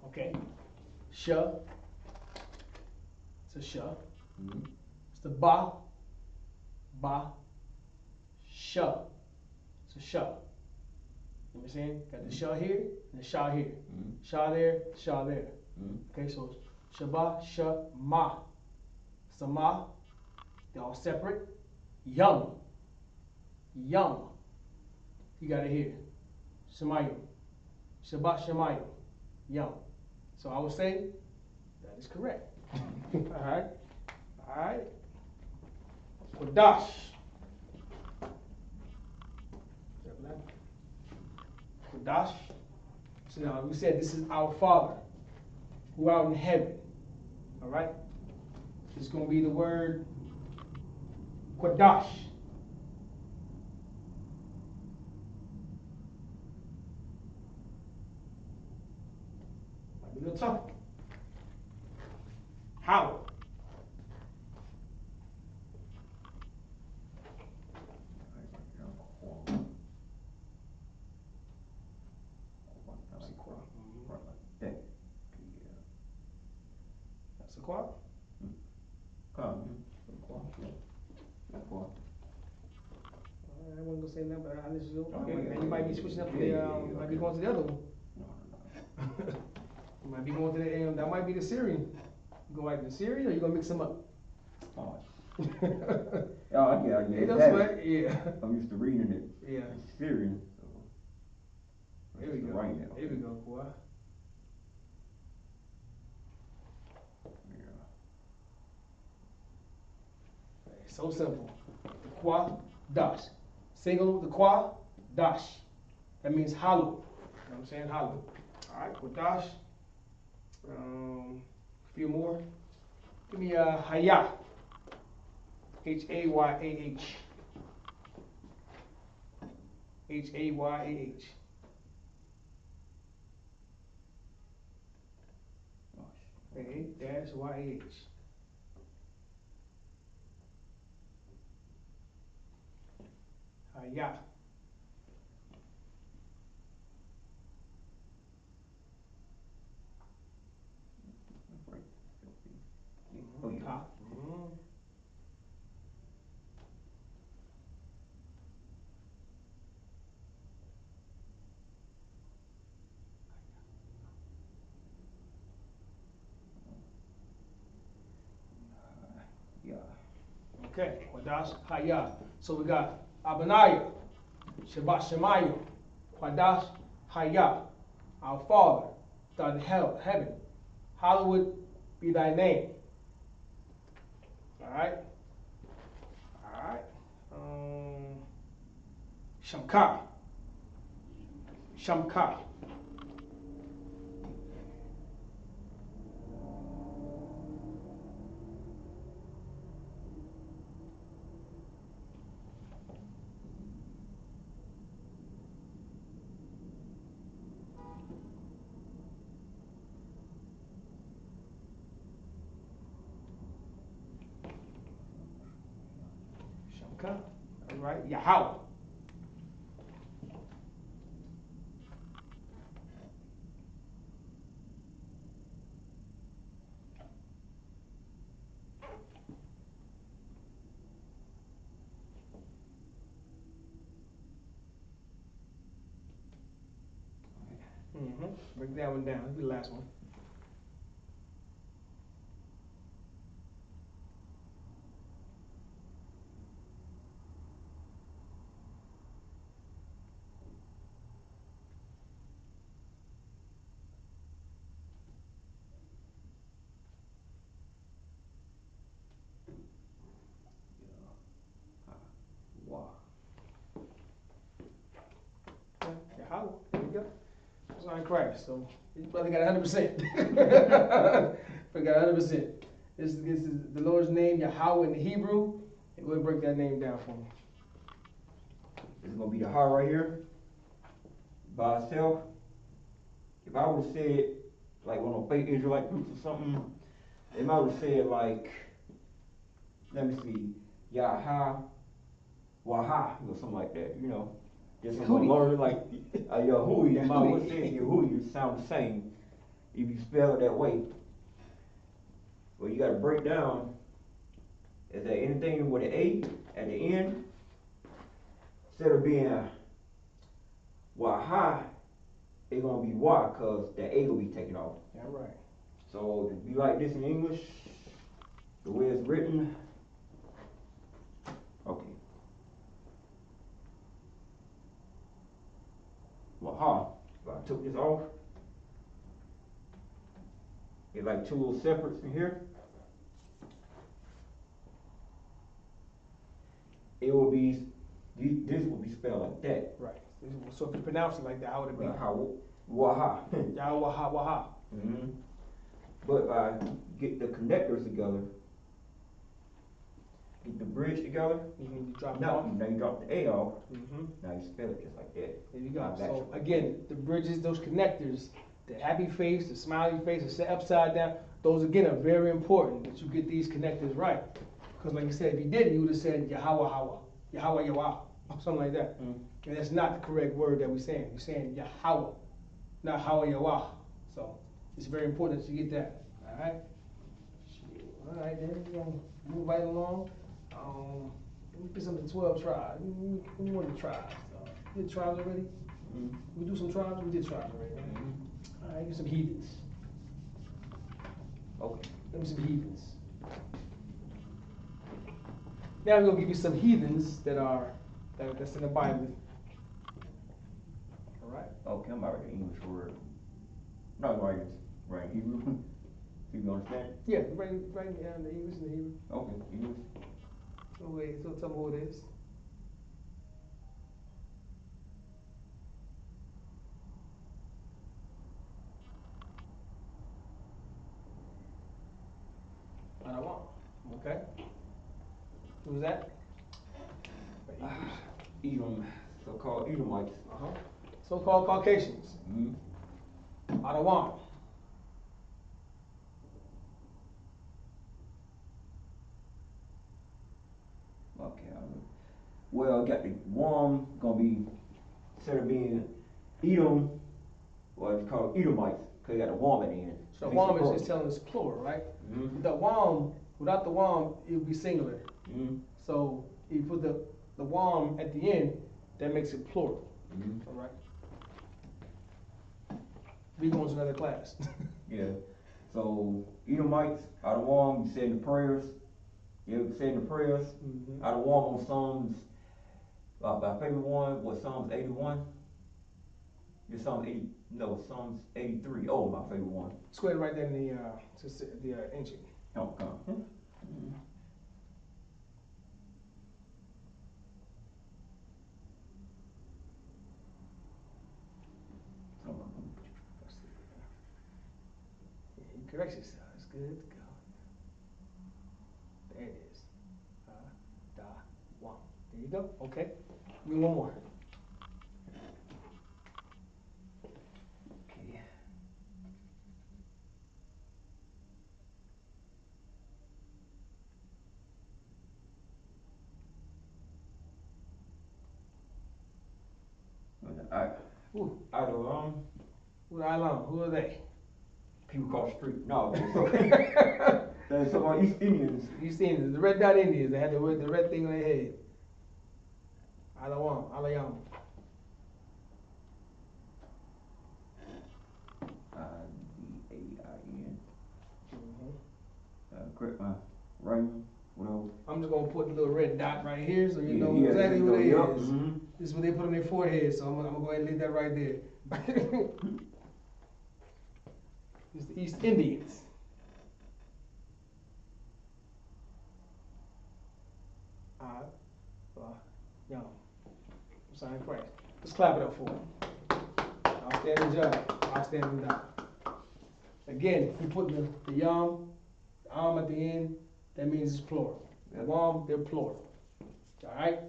Okay. Sha. It's a sha. It's the ba. Sha. It's a sha. You know what I'm saying? Got the sha here and the sha here. Sha there, sha there. Okay, so Shabbat, Sha, Ma. It's a Ma. They're all separate. Yum. Yum. You got it here. Shemayim. Shabbat Shemayim. Yum. So I would say that is correct. Alright. Alright. Qadash. Qadash. So now we said this is our Father who art in heaven. Alright? It's going to be the word Qadash. Might be a little tough. How? That's a quad? I wasn't gonna say that, but I just okay. And you might be switching up to the might be going to the other one. You might be going to the that might be the Syrian. You go like the Syrian, or you gonna mix them up? Oh, yeah. That's right. Yeah. I'm used to reading it. Yeah. It's Syrian. So here we go. Here we go, boy. So simple. The Qadash. Single, the Qadash. That means hollow. You know what I'm saying? Hollow. Alright, Qadash. A few more. Give me Hayah. Hayah. Hayah. A-YH. Haya. Oh, yeah. Ha. Yeah. Okay, Qadash, Haya. So we got Abaniah, Shabbat Shemaiah, Qadash, Haya. Our Father, thou in heaven, hallowed be thy name. Alright? Alright. Shamka. Shamka. Shamka. Alright. Yahweh. Break that one down. This will be the last one. Wow. Okay. Yahweh. There we go. That's not Christ. So his brother got 100%. We got 100%. This is the Lord's name, Yahweh in the Hebrew. And go ahead and break that name down for me. It's gonna be the heart right here by itself. If I would have said like one of the fake Israelite groups or something, they might have said like, let me see, Yaha, Waha, or something like that, you know. Just some learn like Yahui, you might have said Yahui, it sound the same if you spell it that way. Well, you gotta break down, is there anything with an A at the end? Instead of being Waha, it's gonna be Wa, cause the A will be taken off. Yeah, right. So to be like this in English, the way it's written, okay. Waha, if I took this off, it's like two little separates in here. It will be, this will be spelled like that. Right. So if you pronounce it like that, how would it be? Waha. Yahweh, Waha. Mm-hmm. But if I get the connectors together, get the bridge together, You drop it now off. you drop the A off, Mm-hmm. now you spell it just like that. There you go. So again, the bridges, those connectors, the happy face, the smiley face, the set upside down, those again are very important that you get these connectors right. Because like you said, if you didn't, you would have said Yahweh, Yahweh, Yahweh, or something like that. Mm. And that's not the correct word that we're saying. We're saying Yahweh, not Yahweh, Yahweh. So it's very important that you get that. All right. All right, then we're gonna move right along. Let me get some of the 12 tribes. We want the tribes. You did tribes already? Mm. We do some tribes? We did tribes already, right? Mm-hmm. All right, get some heathens. Okay. Give me some heathens. Now we're gonna give you some heathens that's in the Bible. All right. Okay, I'm about to write the English word. No, right Hebrew. Do you understand? Yeah, right in the English and the Hebrew. Okay, English. So wait, so tell me who it is. Okay. Who's that? Edom, so-called Edomites. So-called Caucasians. Mm-hmm. Adawan. Well, got the Wam gonna be, instead of being Edom, well, it's called Edomites, because you got the Wam at the end. So Wam is telling us plural, right? Mm-hmm. The Wam, without the Wam, it would be singular. Mm-hmm. So if you put the Wam at the end, that makes it plural. Mm-hmm. All right. We going to another class. Yeah. So Edomites, out of Wam, you saying the prayers. You saying the prayers. Mm-hmm. Out of Wam on Psalms. My favorite one was Psalms 81. It's Psalms 83. Oh, my favorite one. Let's go ahead and write that in the ancient. Oh, come on. Mm-hmm. You correct yourself. It's good to go. There it is. Da, Wam. There you go. Okay. Give me one more. Okay. Who? Out of Who are they? people across the street. No, there's some East Indians. East Indians, the red dot Indians. They had the red thing on their head. Alayam. Deain. Correct my writing, whatever. I'm just gonna put the little red dot right here, so you know Yeah, exactly what it is. Mm-hmm. This is what they put on their forehead, so I'm gonna go ahead and leave that right there. It's the East Indians. Yum. Sign Christ. Let's clap it up for him. Outstanding job. Outstanding job. Again, if you put the yum, the at the end, that means it's plural. The wam, they're plural. Alright?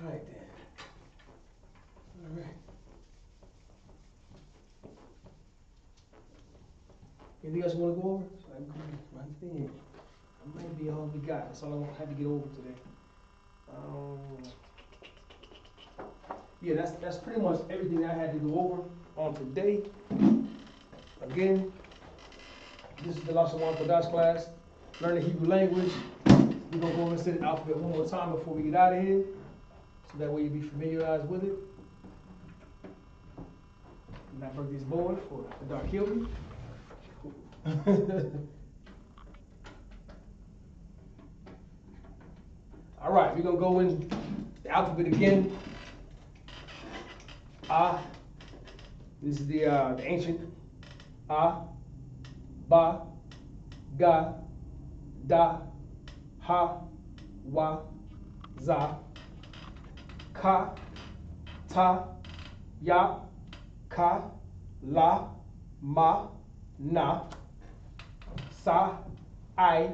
Alright then. Alright. Anything else you want to go over? So I'm going right there. That might be all we got. That's all I have to get over today. Yeah, that's pretty much everything I had to go over on today. Again, this is the Lashawan Qadash class. Learn the Hebrew language. We're gonna go over and say the alphabet one more time before we get out of here, so that way you'll be familiarized with it. And I broke these boards for the dark Hildy. All right, we're gonna go in the alphabet again. This is the ancient. Ba, Ga, Da, Ha, Wa, Za, Ka, Ta, Ya, Ka, La, Ma, Na, Sa, I,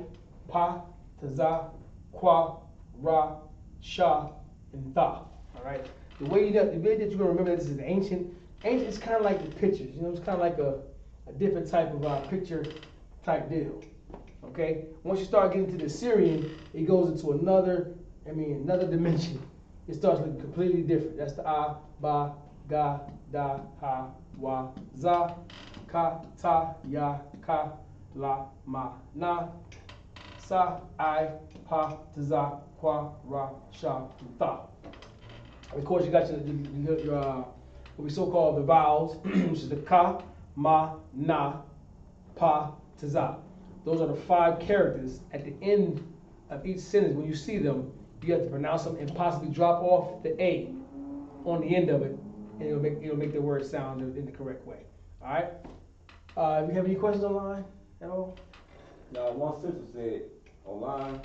Pa, Taza, Kwa, Ra, Sha, and Tha. All right. The way that you're gonna remember this is ancient. Ancient is kind of like the pictures. You know, it's kind of like a different type of picture type deal. Okay. Once you start getting to the Syrian, it goes into another dimension. It starts looking completely different. That's the Ba, Ga, Da, Ha, Wa, Za, Ka, Ta, Ya, Ka, La, Ma, Na, Sa, I, Pa, Taza, Kwa, Ra, Sha, and Tha. Of course, you got your what we so-called the vowels, which is the Ka, Ma, Na, Pa, Taza. Those are the 5 characters at the end of each sentence. When you see them, you have to pronounce them and possibly drop off the A on the end of it, and it'll make the word sound in the correct way. All right. Do you have any questions online at all? Now, one sister said online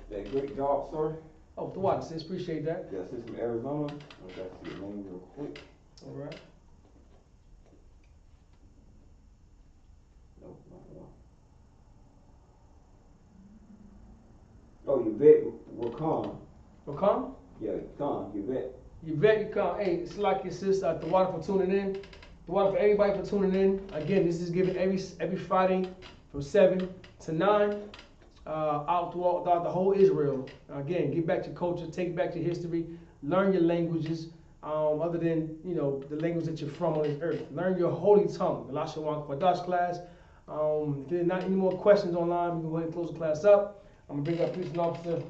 that great job, sir. Oh, the water sis, appreciate that. Yeah, sis from Arizona. I got to see your name real quick. All right. No, not one. Oh, Yvette Wakam. Wakam? Yeah, Khan, Yvette. Yvette, you come. Hey, it's like your sister, the water for tuning in. The water for everybody for tuning in. Again, this is given every Friday from 7 to 9. It's out throughout the whole Israel. Again, get back to culture, take back to history, learn your languages, other than, you know, the language that you're from on this earth. Learn your holy tongue, the Lashawan Qadash class. If there's not any more questions online, we can go ahead and close the class up. I'm going to bring up Police Officer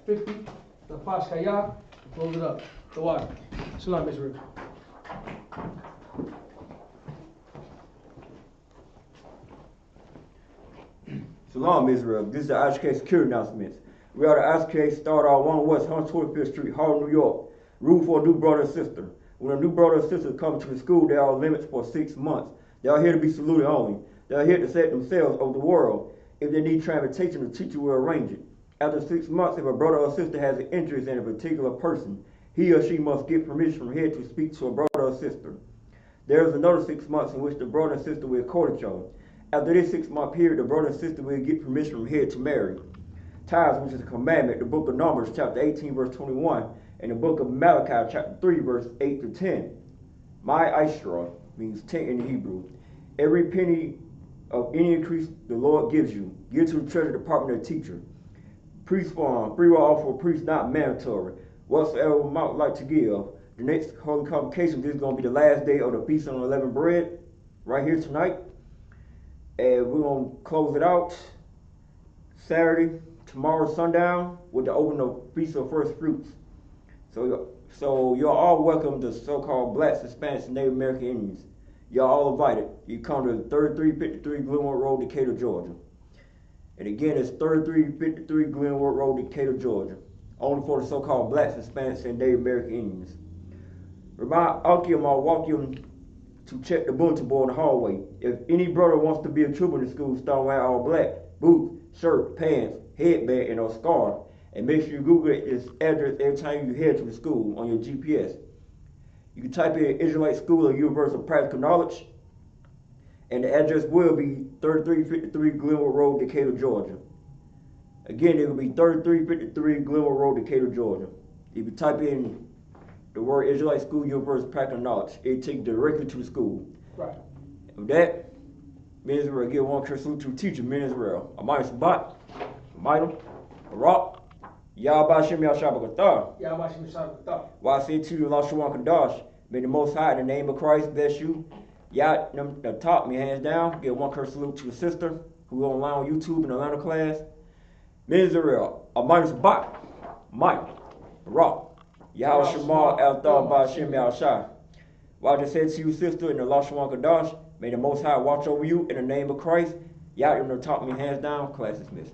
50, the Fash Kaya, and close it up. The water. Shalom, Israel. Shalom, Israel. This is the Isupk security announcements. We are the Isupk, start our 1 West 125th Street, Harlem, New York. Rule for a new brother and sister. When a new brother or sister comes to the school, there are limits for 6 months. They are here to be saluted only. They are here to set themselves over the world. If they need transportation, the teacher will arrange it. After 6 months, if a brother or sister has an interest in a particular person, he or she must get permission from here to speak to a brother or sister. There is another 6 months in which the brother and sister will court each other. After this 6-month period, the brother and sister will get permission from here to marry. Tithes, which is a commandment, the book of Numbers, chapter 18, verse 21, and the book of Malachi, chapter 3, verse 8 to 10. My Isra means 10 in Hebrew. Every penny of any increase the Lord gives you, give to the treasury department of the teacher. Priest farm, free will offer a priest not mandatory. Whatsoever amount like to give. The next holy convocation, this is going to be the last day of the Feast of Unleavened Bread, right here tonight. And we're going to close it out Saturday, tomorrow sundown, with the opening of Feast of First Fruits. So you're all welcome to so-called blacks, Hispanics, and Native American Indians. You're all invited. You come to 3353 Glenwood Road, Decatur, Georgia. And again, it's 3353 Glenwood Road, Decatur, Georgia. Only for the so-called blacks, Hispanics, and Native American Indians. Remind Akim or Wakim to check the bulletin board in the hallway. If any brother wants to be a trooper in the school, start wearing all black, boots, shirt, pants, headband, and a scarf. And make sure you Google its address every time you head to the school on your GPS. You can type in Israelite School of Universal Practical Knowledge, and the address will be 3353 Glenwood Road, Decatur, Georgia. Again, it will be 3353 Glenwood Road, Decatur, Georgia. If you type in the word Israelite School Universal Practical Knowledge, it takes you directly to the school. Right. With that, men Israel, give one curse salute to the teacher, men Israel. Amai Sabat, Amaitam, Barak, Yahweh Shem Yahshabakatar. Yahweh Shem Yahshabakatar. Why I say to you, Lashawan Qadash, may the Most High, in the name of Christ, bless you. Yah, the top, me hands down. Give one curse salute to a sister who on online on YouTube in the Atlanta class. Men Israel, Amai Sabat, Mike, Barak. Yahweh Shema Al-Thar Ba'Shem Yahshai. Well, I just said to you, sister, in the Lashawan Qadash, may the Most High watch over you in the name of Christ. Y'all in the top me hands down, class dismissed.